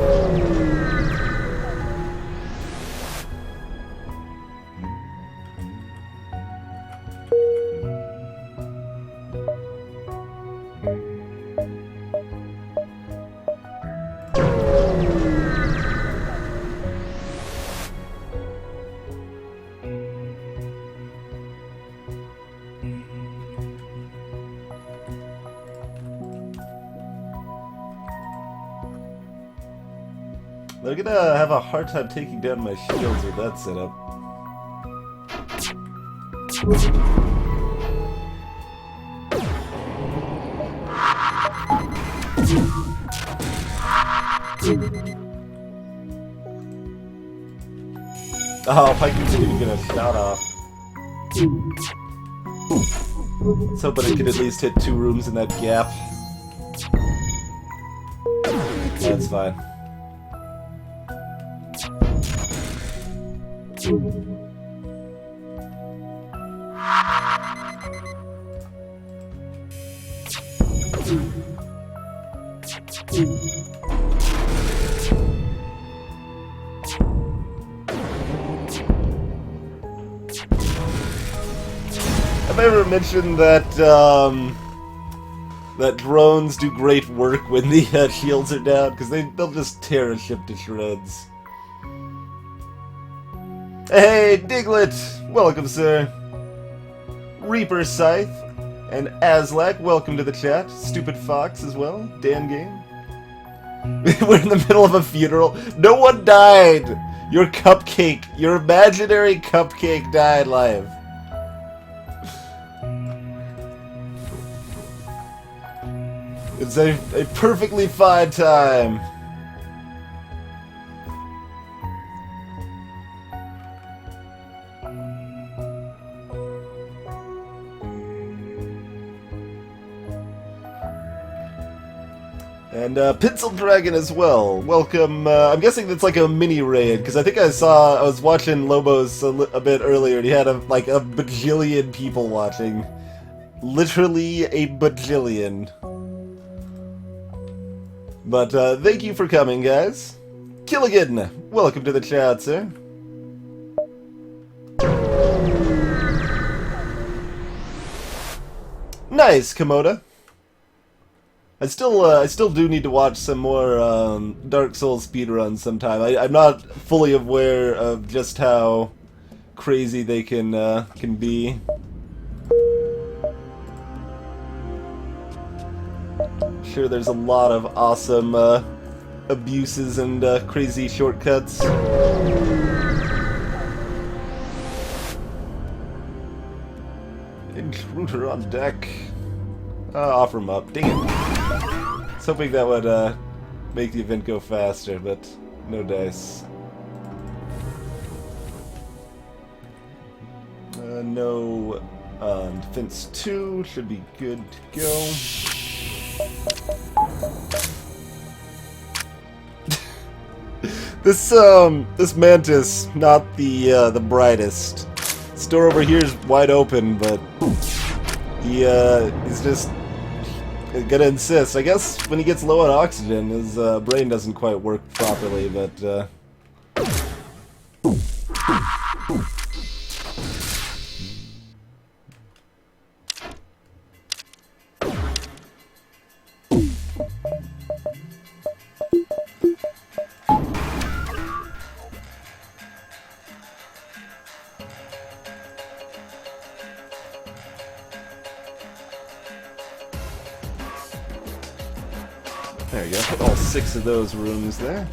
They're gonna have a hard time taking down my shields with that setup. Oh, Pikey didn't even get a shot off. Let's hope that I could at least hit 2 rooms in that gap. That's fine. Have I ever mentioned that that drones do great work when the shields are down? Because they'll just tear a ship to shreds. Hey, Diglett! Welcome, sir. Reaper Scythe and Aslak, welcome to the chat. Stupid Fox as well. Dan Game. We're in the middle of a funeral. No one died! Your cupcake, your imaginary cupcake died live. It's a perfectly fine time. And Pencil Dragon as well. Welcome. I'm guessing that's like a mini raid because I think I was watching Lobos a bit earlier, and he had like a bajillion people watching. Literally a bajillion. But thank you for coming, guys. Killigan, welcome to the chat, sir. Nice, Komoda. I still do need to watch some more Dark Souls speedruns sometime. I'm not fully aware of just how crazy they can be. Sure, there's a lot of awesome abuses and crazy shortcuts. Intruder on deck. Offer him up. Dang it. I was hoping that would make the event go faster, but no dice. No defense 2 should be good to go. This mantis, not the brightest. This door over here is wide open, but he's just gonna insist. I guess when he gets low on oxygen, his brain doesn't quite work properly, but there you go. Put all 6 of those rooms there.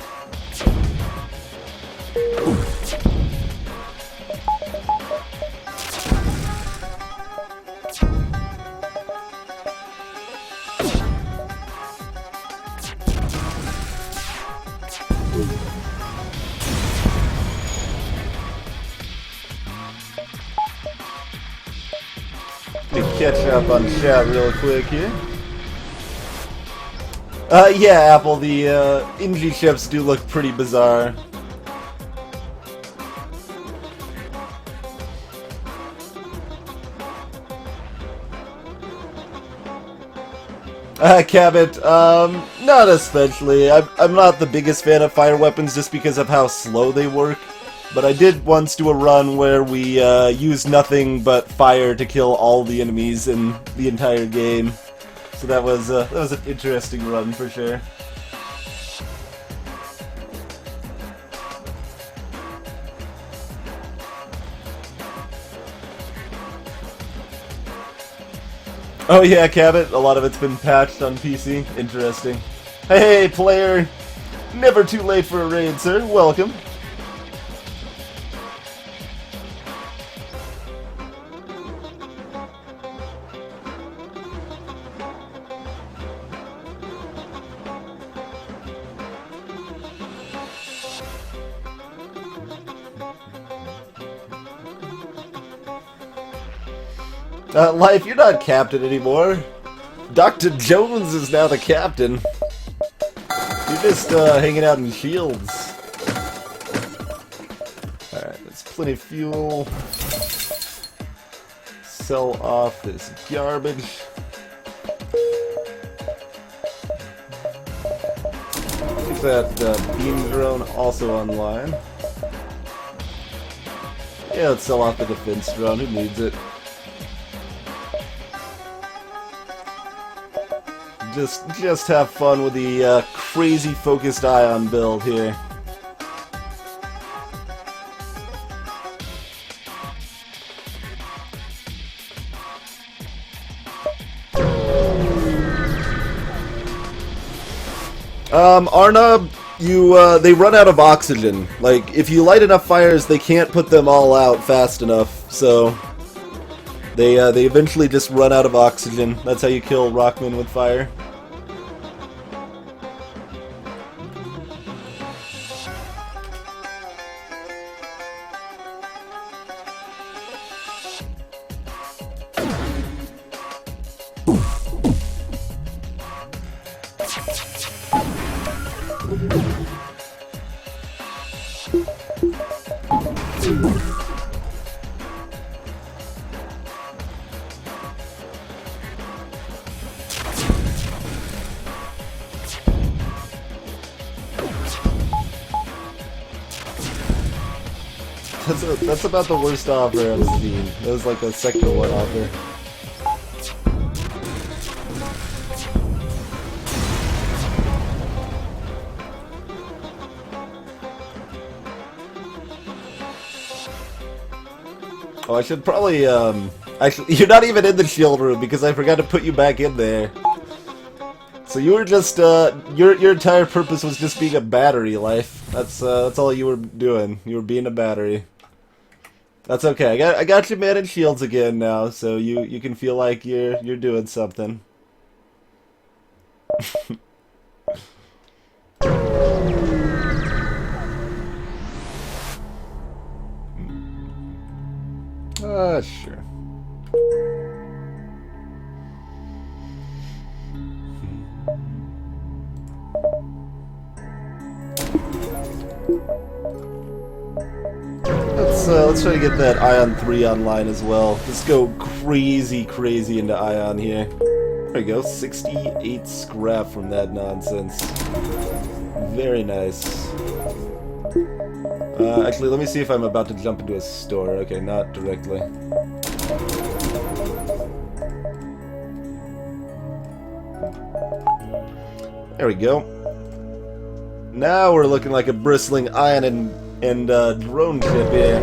Let me catch up on chat real quick here. Yeah, Apple, the Inji ships do look pretty bizarre. Cabot, not especially. I'm not the biggest fan of fire weapons just because of how slow they work. But I did once do a run where we used nothing but fire to kill all the enemies in the entire game. So that was an interesting run for sure. Oh yeah, Cabot, a lot of it's been patched on PC. Interesting. Hey, player! Never too late for a raid, sir. Welcome. Life, you're not captain anymore. Dr. Jones is now the captain. You're just hanging out in shields. Alright, there's plenty of fuel. Sell off this garbage. Keep that beam drone also online. Yeah, let's sell off the defense drone. Who needs it? Just have fun with the crazy focused ion build here. Arna, they run out of oxygen. Like, if you light enough fires, they can't put them all out fast enough, so they eventually just run out of oxygen. That's how you kill Rockman with fire. That's about the worst offer I've seen. That was like a Sector 1 offer. Oh, I should probably, actually, you're not even in the shield room because I forgot to put you back in there. So you were just, your entire purpose was just being a battery, Life. That's all you were doing. You were being a battery. That's okay. I got you man in shields again now, so you can feel like you're doing something. Sure. Let's try to get that Ion 3 online as well. Let's go crazy into Ion here. There we go, 68 scrap from that nonsense. Very nice. Actually, let me see if I'm about to jump into a store. Okay, not directly. There we go. Now we're looking like a bristling ion and drone ship here.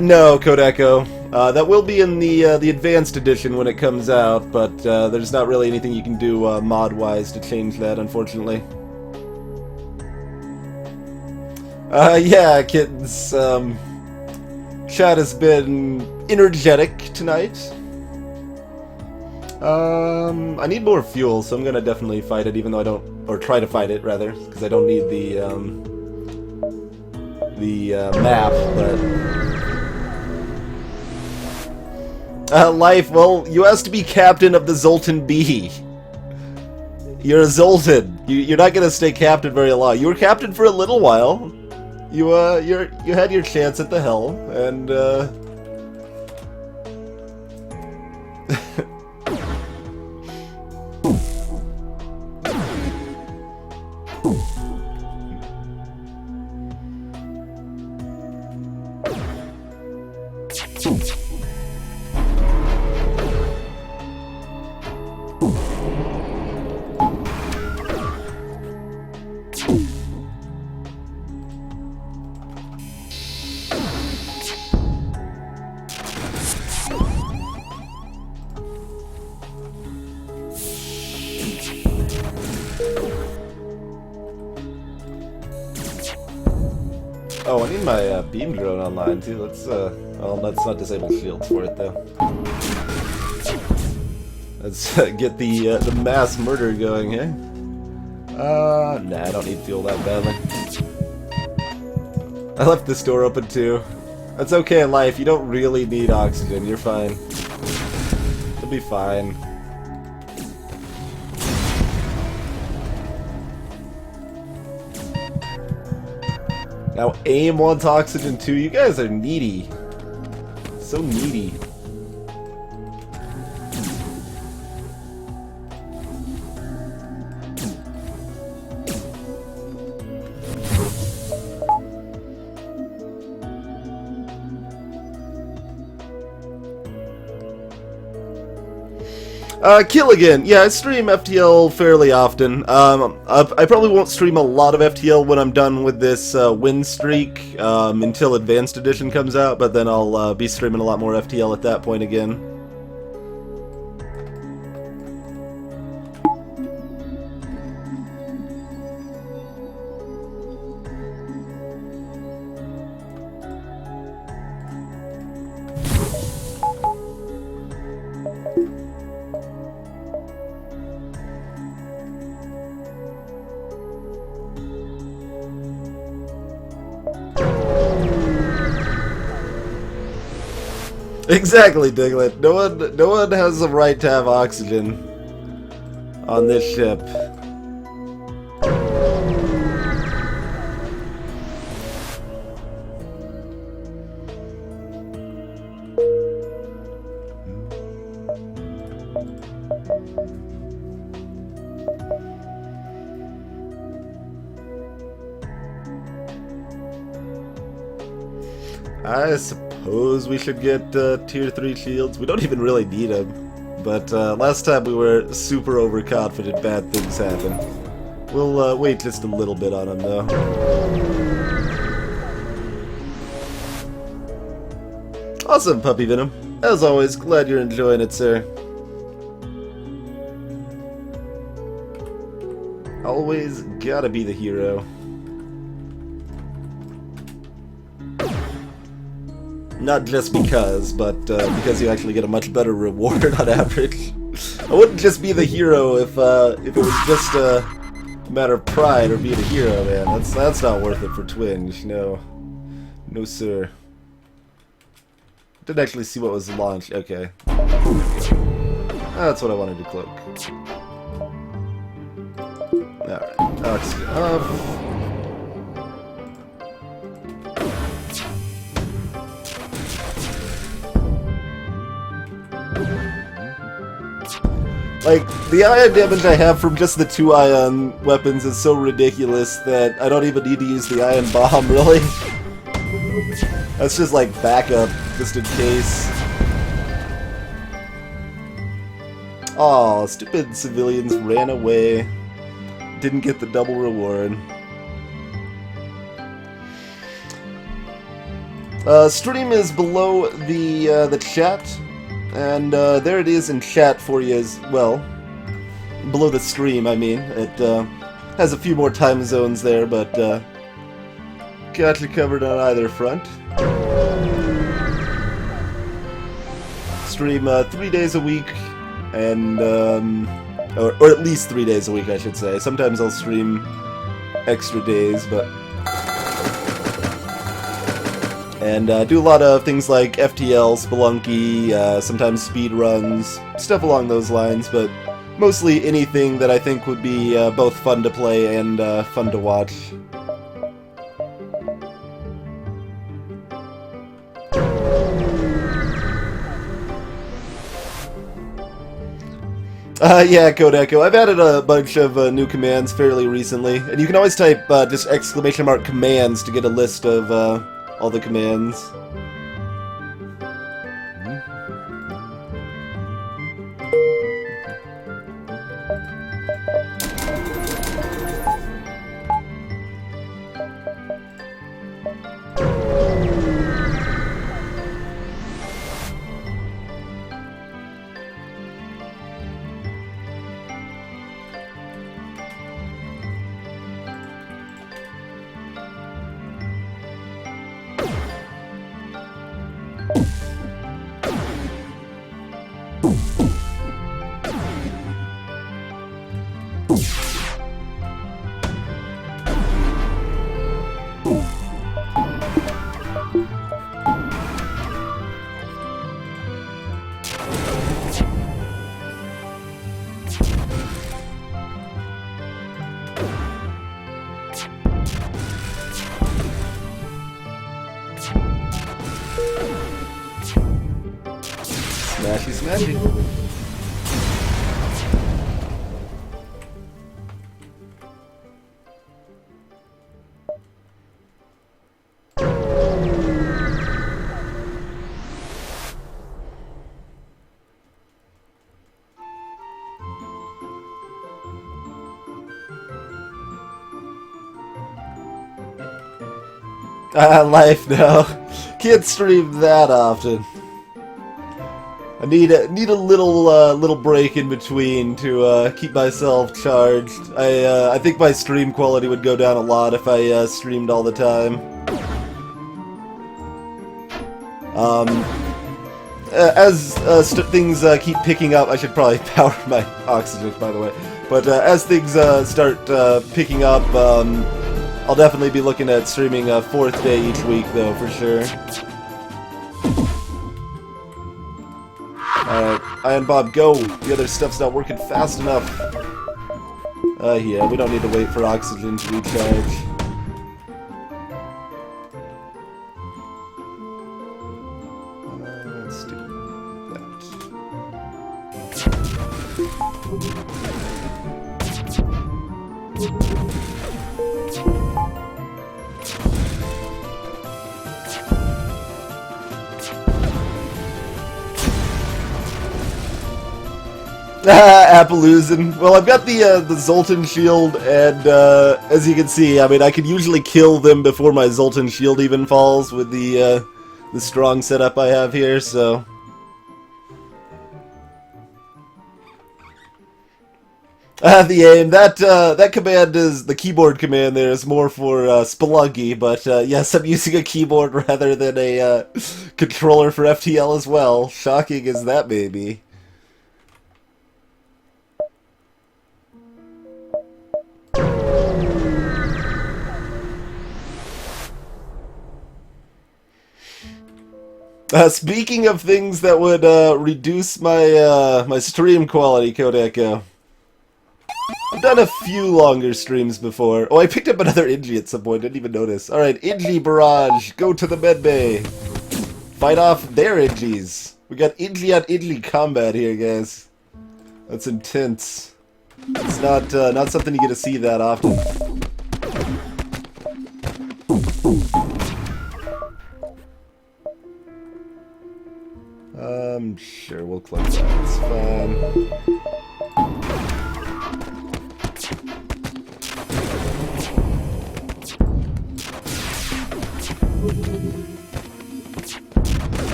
No, Kodeko. That will be in the advanced edition when it comes out, but there's not really anything you can do mod-wise to change that, unfortunately. Yeah, kittens. Chat has been energetic tonight. I need more fuel, so I'm gonna definitely fight it, even though I don't, or try to fight it rather, because I don't need the map, but. Life, well, you asked to be captain of the Zoltan B. You're a Zoltan. You're not gonna stay captain very long. You were captain for a little while. You had your chance at the helm, and oh, I need my beam drone online too. Let's well, let's not disable shields for it though. Let's get the mass murder going here. Nah, I don't need fuel that badly. I left this door open too. That's okay in life. You don't really need oxygen. You're fine. You'll be fine. Now AIM wants oxygen too. You guys are needy. So needy. Kill again. Yeah, I stream FTL fairly often. I probably won't stream a lot of FTL when I'm done with this win streak until Advanced Edition comes out, but then I'll be streaming a lot more FTL at that point again. Exactly, Diglett. No one has the right to have oxygen on this ship. I suppose we should get tier 3 shields. We don't even really need them. But last time we were super overconfident, bad things happen. We'll wait just a little bit on them though. Awesome, Puppy Venom. As always, glad you're enjoying it, sir. Always gotta be the hero. Not just because, but because you actually get a much better reward on average. I wouldn't just be the hero if it was just a matter of pride or being a hero, man. That's not worth it for Twinge. No, no sir. Didn't actually see what was launched. Okay, that's what I wanted to cloak. All right, oxygen off. Like, the ion damage I have from just the 2 ion weapons is so ridiculous that I don't even need to use the ion bomb, really. That's just like backup, just in case. Aw, stupid civilians ran away. Didn't get the double reward. Stream is below the chat. And there it is in chat for you as well. Below the stream, I mean. It has a few more time zones there, but got you covered on either front. Stream 3 days a week, and or at least 3 days a week, I should say. Sometimes I'll stream extra days, but. And do a lot of things like FTL, Spelunky, sometimes speed runs, stuff along those lines, but Mostly anything that I think would be both fun to play and fun to watch. Yeah, Kodeko. I've added a bunch of new commands fairly recently, and you can always type just ! commands to get a list of all the commands. Smashy, smashy. Life now. Can't stream that often. I need a little break in between to keep myself charged. I think my stream quality would go down a lot if I streamed all the time. As things keep picking up, I should probably power my oxygen, by the way. But as things start picking up, I'll definitely be looking at streaming a 4th day each week, though, for sure. Alright, Iron Bob, go! The other stuff's not working fast enough. Yeah, we don't need to wait for oxygen to recharge. Let's do Appaloosin. Well, I've got the Zoltan shield, and as you can see, I mean, I can usually kill them before my Zoltan shield even falls with the strong setup I have here. So, the aim that command is the keyboard command. There is more for Spelunky, but yes, I'm using a keyboard rather than a controller for FTL as well. Shocking as that may be. Speaking of things that would reduce my my stream quality, Kodeko, I've done a few longer streams before. Oh, I picked up another Inji at some point. Didn't even notice. All right, Inji barrage, go to the med bay, fight off their Injis. We got Inji on Inji combat here, guys. That's intense. It's not something you get to see that often. Sure, we'll close that. It's fine.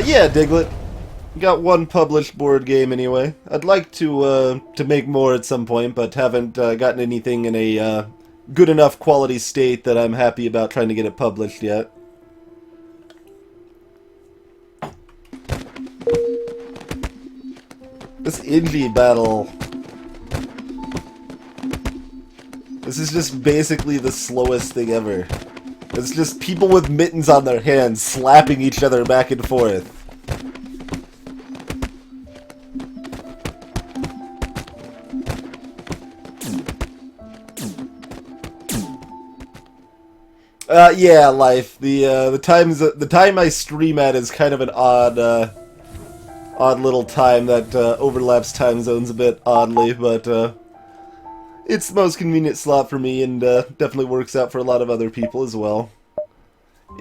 Yeah, Diglett. Got one published board game anyway. I'd like to make more at some point, but haven't gotten anything in a good enough quality state that I'm happy about trying to get it published yet. This Inji battle. This is just basically the slowest thing ever. It's just people with mittens on their hands slapping each other back and forth. Yeah, life. The time I stream at is kind of an odd little time that overlaps time zones a bit oddly, but it's the most convenient slot for me, and definitely works out for a lot of other people as well.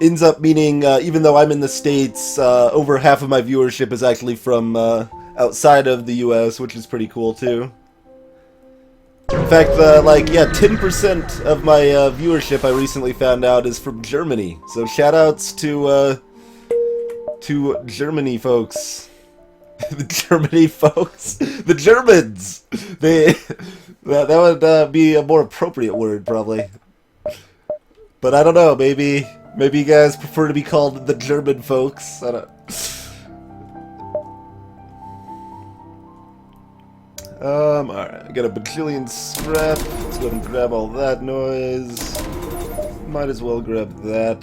Ends up meaning, even though I'm in the States, over half of my viewership is actually from outside of the US, which is pretty cool too. In fact, 10% of my viewership I recently found out is from Germany. So shoutouts to Germany folks. The Germany folks? The Germans! That would be a more appropriate word, probably. But I don't know, maybe you guys prefer to be called the German folks. I don't... Alright, I got a bajillion scrap. Let's go ahead and grab all that noise. Might as well grab that.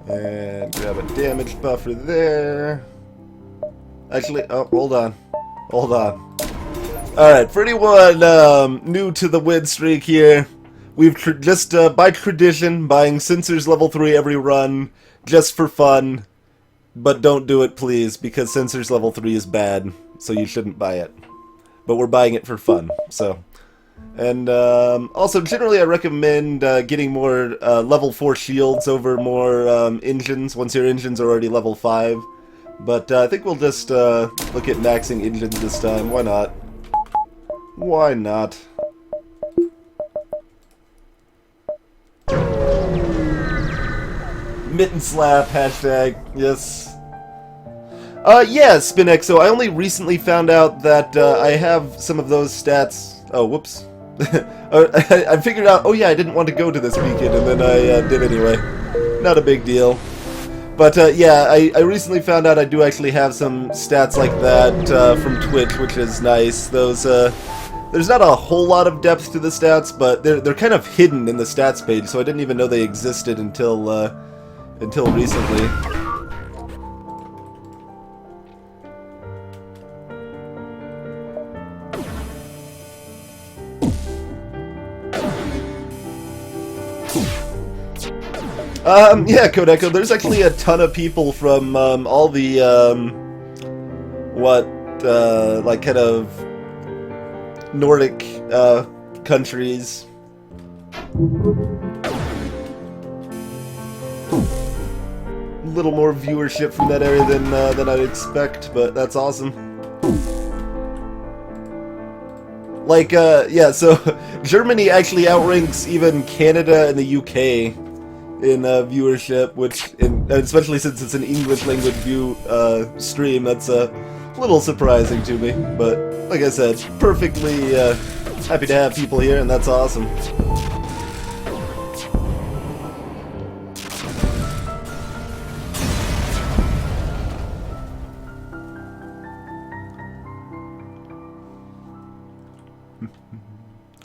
And grab a damage buffer there. Actually, oh, hold on. Hold on. Alright, for anyone new to the win streak here, we've just, by tradition, buying Sensors level 3 every run, just for fun. But don't do it, please, because Sensors level 3 is bad, so you shouldn't buy it. But we're buying it for fun, so... And also, generally I recommend getting more level 4 shields over more engines, once your engines are already level 5. But I think we'll just look at maxing engines this time. Why not? Why not? Mitten slap, hashtag, yes. Yeah, SpinXO, I only recently found out that I have some of those stats. Oh, whoops. I figured out, oh yeah, I didn't want to go to this weekend, and then I did anyway. Not a big deal. But yeah, I recently found out I do actually have some stats like that from Twitch, which is nice. Those, there's not a whole lot of depth to the stats, but they're kind of hidden in the stats page, so I didn't even know they existed until recently. Yeah, Kodeko, there's actually a ton of people from, all the, like, kind of Nordic, countries. A little more viewership from that area than I'd expect, but that's awesome. Like, yeah, so, Germany actually outranks even Canada and the UK in viewership, which, especially since it's an English language stream, that's a little surprising to me. But like I said, perfectly happy to have people here, and that's awesome.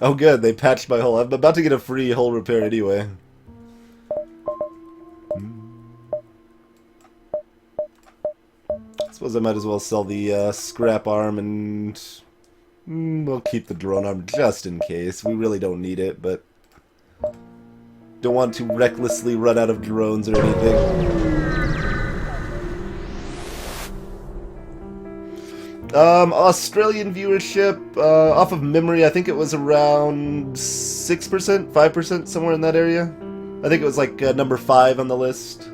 Oh good, they patched my hull. I'm about to get a free hull repair anyway. Suppose I might as well sell the scrap arm, and we'll keep the drone arm just in case. We really don't need it, but don't want to recklessly run out of drones or anything. Australian viewership, off of memory, I think it was around 6%, 5%, somewhere in that area. I think it was like number 5 on the list.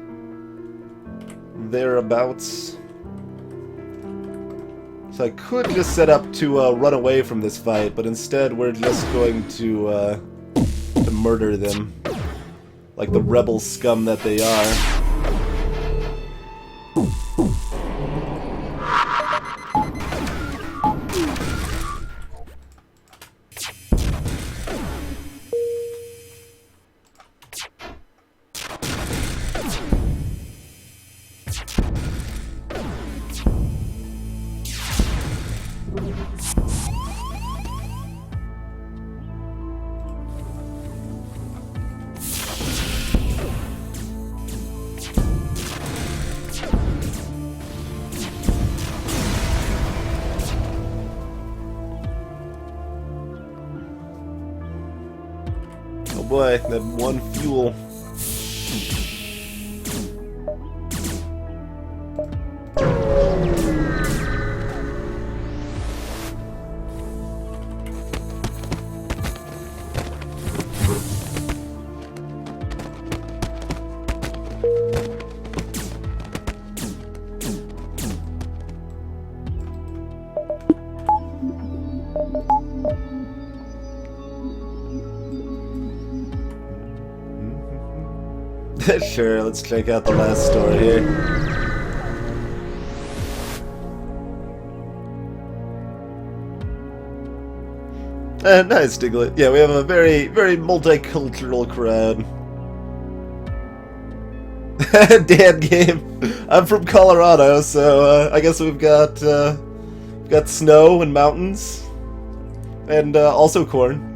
Thereabouts. So I could just set up to run away from this fight, but instead we're just going to murder them. Like the rebel scum that they are. boy, that one fuel. Sure, let's check out the last store here. Nice, Diglett. Yeah, we have a very, very multicultural crowd. Dad game. I'm from Colorado, so I guess we've got snow and mountains, and also corn.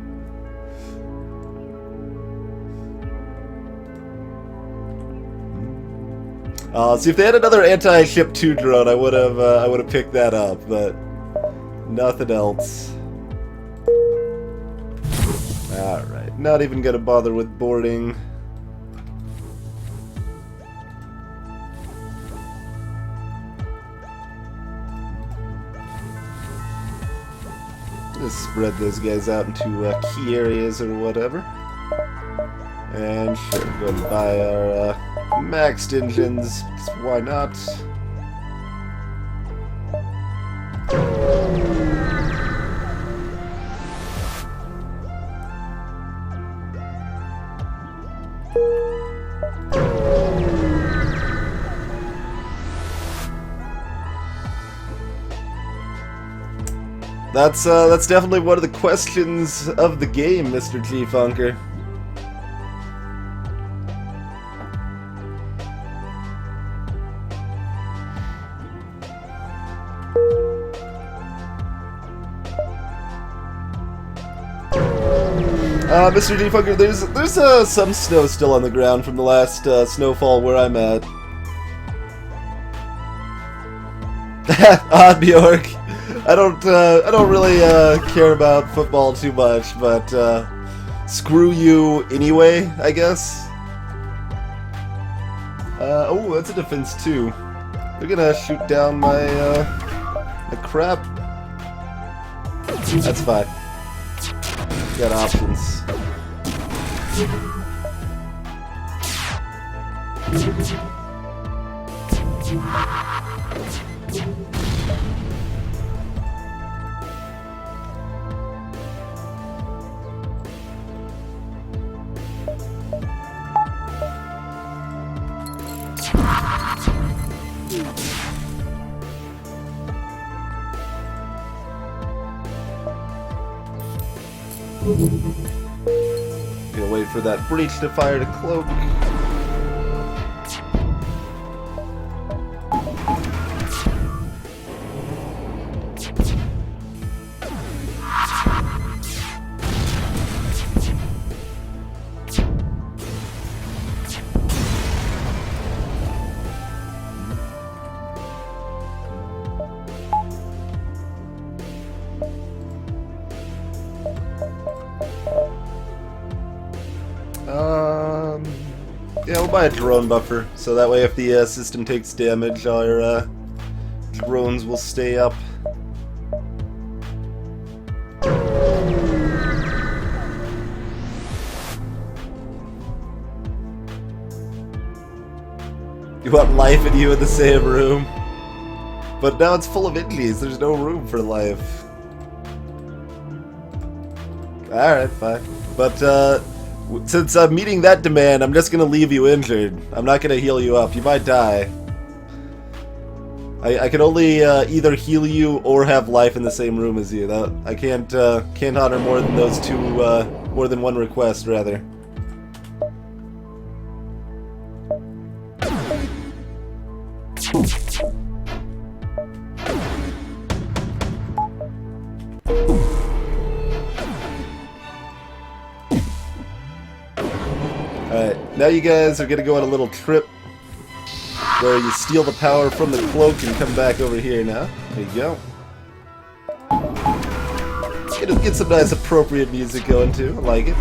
See, if they had another anti-ship 2 drone, I would have picked that up, but nothing else. All right, not even gonna bother with boarding. Just spread those guys out into key areas or whatever. And sure, go and buy our maxed engines, because why not? That's definitely one of the questions of the game, Mr. G. Funker. Mr. G. Funker, there's some snow still on the ground from the last snowfall where I'm at. Bjork. I don't really care about football too much, but screw you anyway, I guess. Oh, that's a defense too. They're gonna shoot down my crap. That's fine. Got options. Gonna wait for that breach to fire to cloak. Yeah, we'll buy a drone buffer, so that way if the system takes damage, our drones will stay up. You want life and you in the same room? But now it's full of indies, there's no room for life. Alright, fine. But, since I'm meeting that demand, I'm just gonna leave you injured. I'm not gonna heal you up. You might die. I can only either heal you or have life in the same room as you. I can't honor more than those two, more than one request, rather. Alright, now you guys are gonna go on a little trip where you steal the power from the cloak and come back over here now. There you go. Get some nice appropriate music going too, I like it.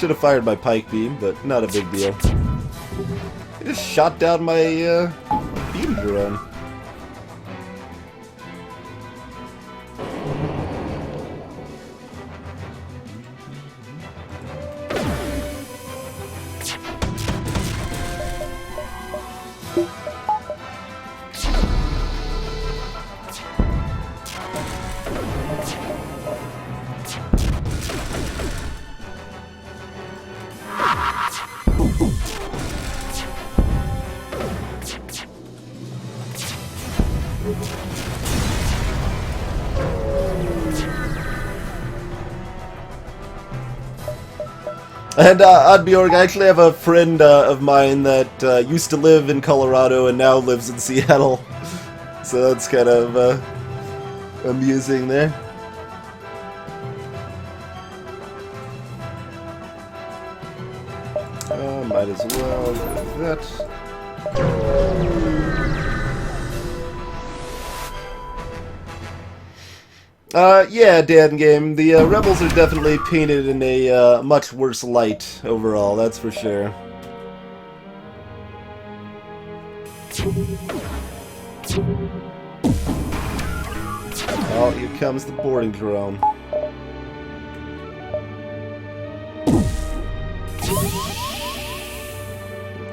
should have fired my pike beam, but not a big deal. It just shot down my beam drone. And Oddbjorg, I actually have a friend of mine that used to live in Colorado and now lives in Seattle. So that's kind of amusing there. Might as well do that. Yeah, Dan Game. The rebels are definitely painted in a much worse light overall, that's for sure. Oh, here comes the boarding drone.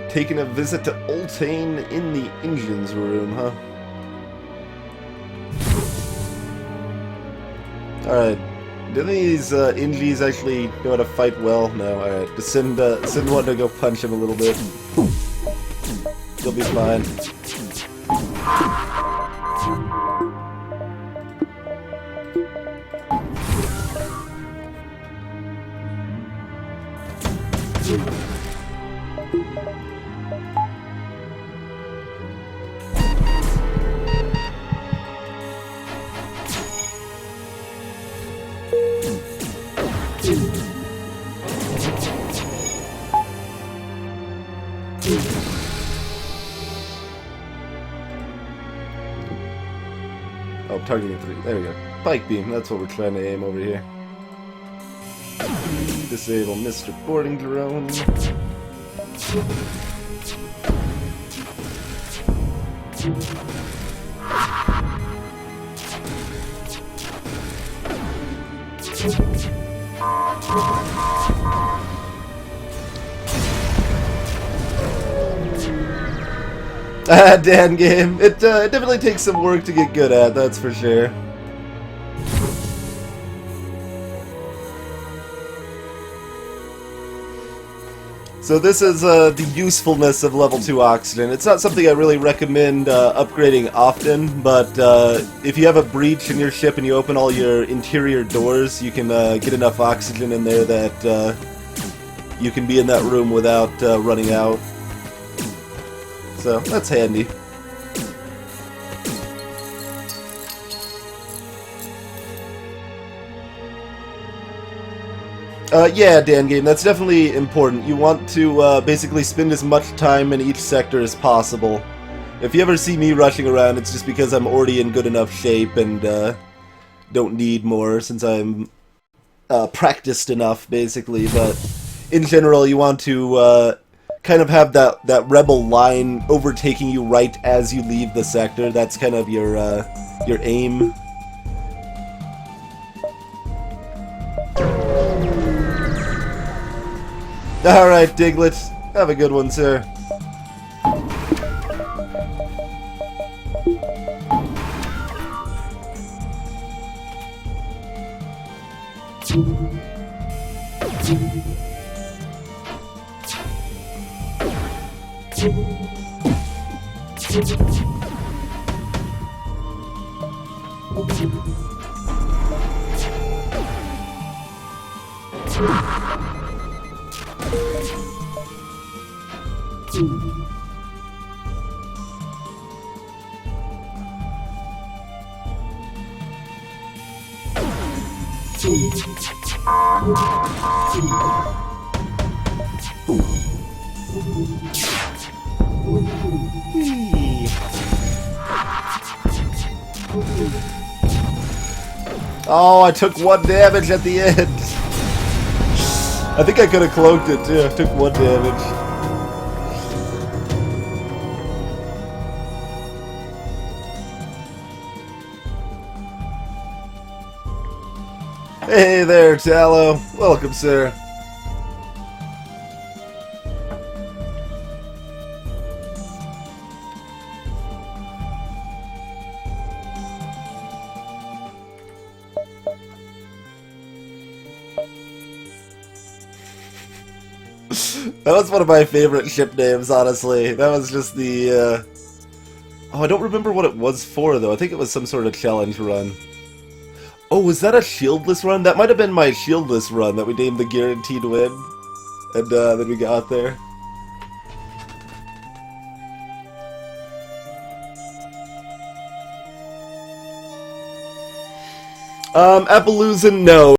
Taking a visit to Zoltan in the engines room, huh? Alright. Do any of these Ingies actually know how to fight well? No, alright. Just send one to go punch him a little bit. He'll be fine. Oh, targeting 3. There we go. Pike beam. That's what we're trying to aim over here. Disable Mr. Boarding Drone. Dan Game. It definitely takes some work to get good at, that's for sure. So this is the usefulness of level 2 oxygen. It's not something I really recommend upgrading often, but if you have a breach in your ship and you open all your interior doors, you can get enough oxygen in there that you can be in that room without running out. So that's handy. Yeah, Dan Game, that's definitely important. You want to basically spend as much time in each sector as possible. If you ever see me rushing around, it's just because I'm already in good enough shape and don't need more since I'm practiced enough, basically. But in general, you want to kind of have that rebel line overtaking you right as you leave the sector. That's kind of your aim. Alright, Diglett. Have a good one, sir. Oh, I took 1 damage at the end. I think I could have cloaked it too. I took 1 damage. Hey there, Tallow. Welcome, sir. That was one of my favorite ship names, honestly. That was just the, Oh, I don't remember what it was for, though. I think it was some sort of challenge run. Oh, was that a shieldless run? That might have been my shieldless run that we named the Guaranteed Win. And, then we got there. Appaloosa, no.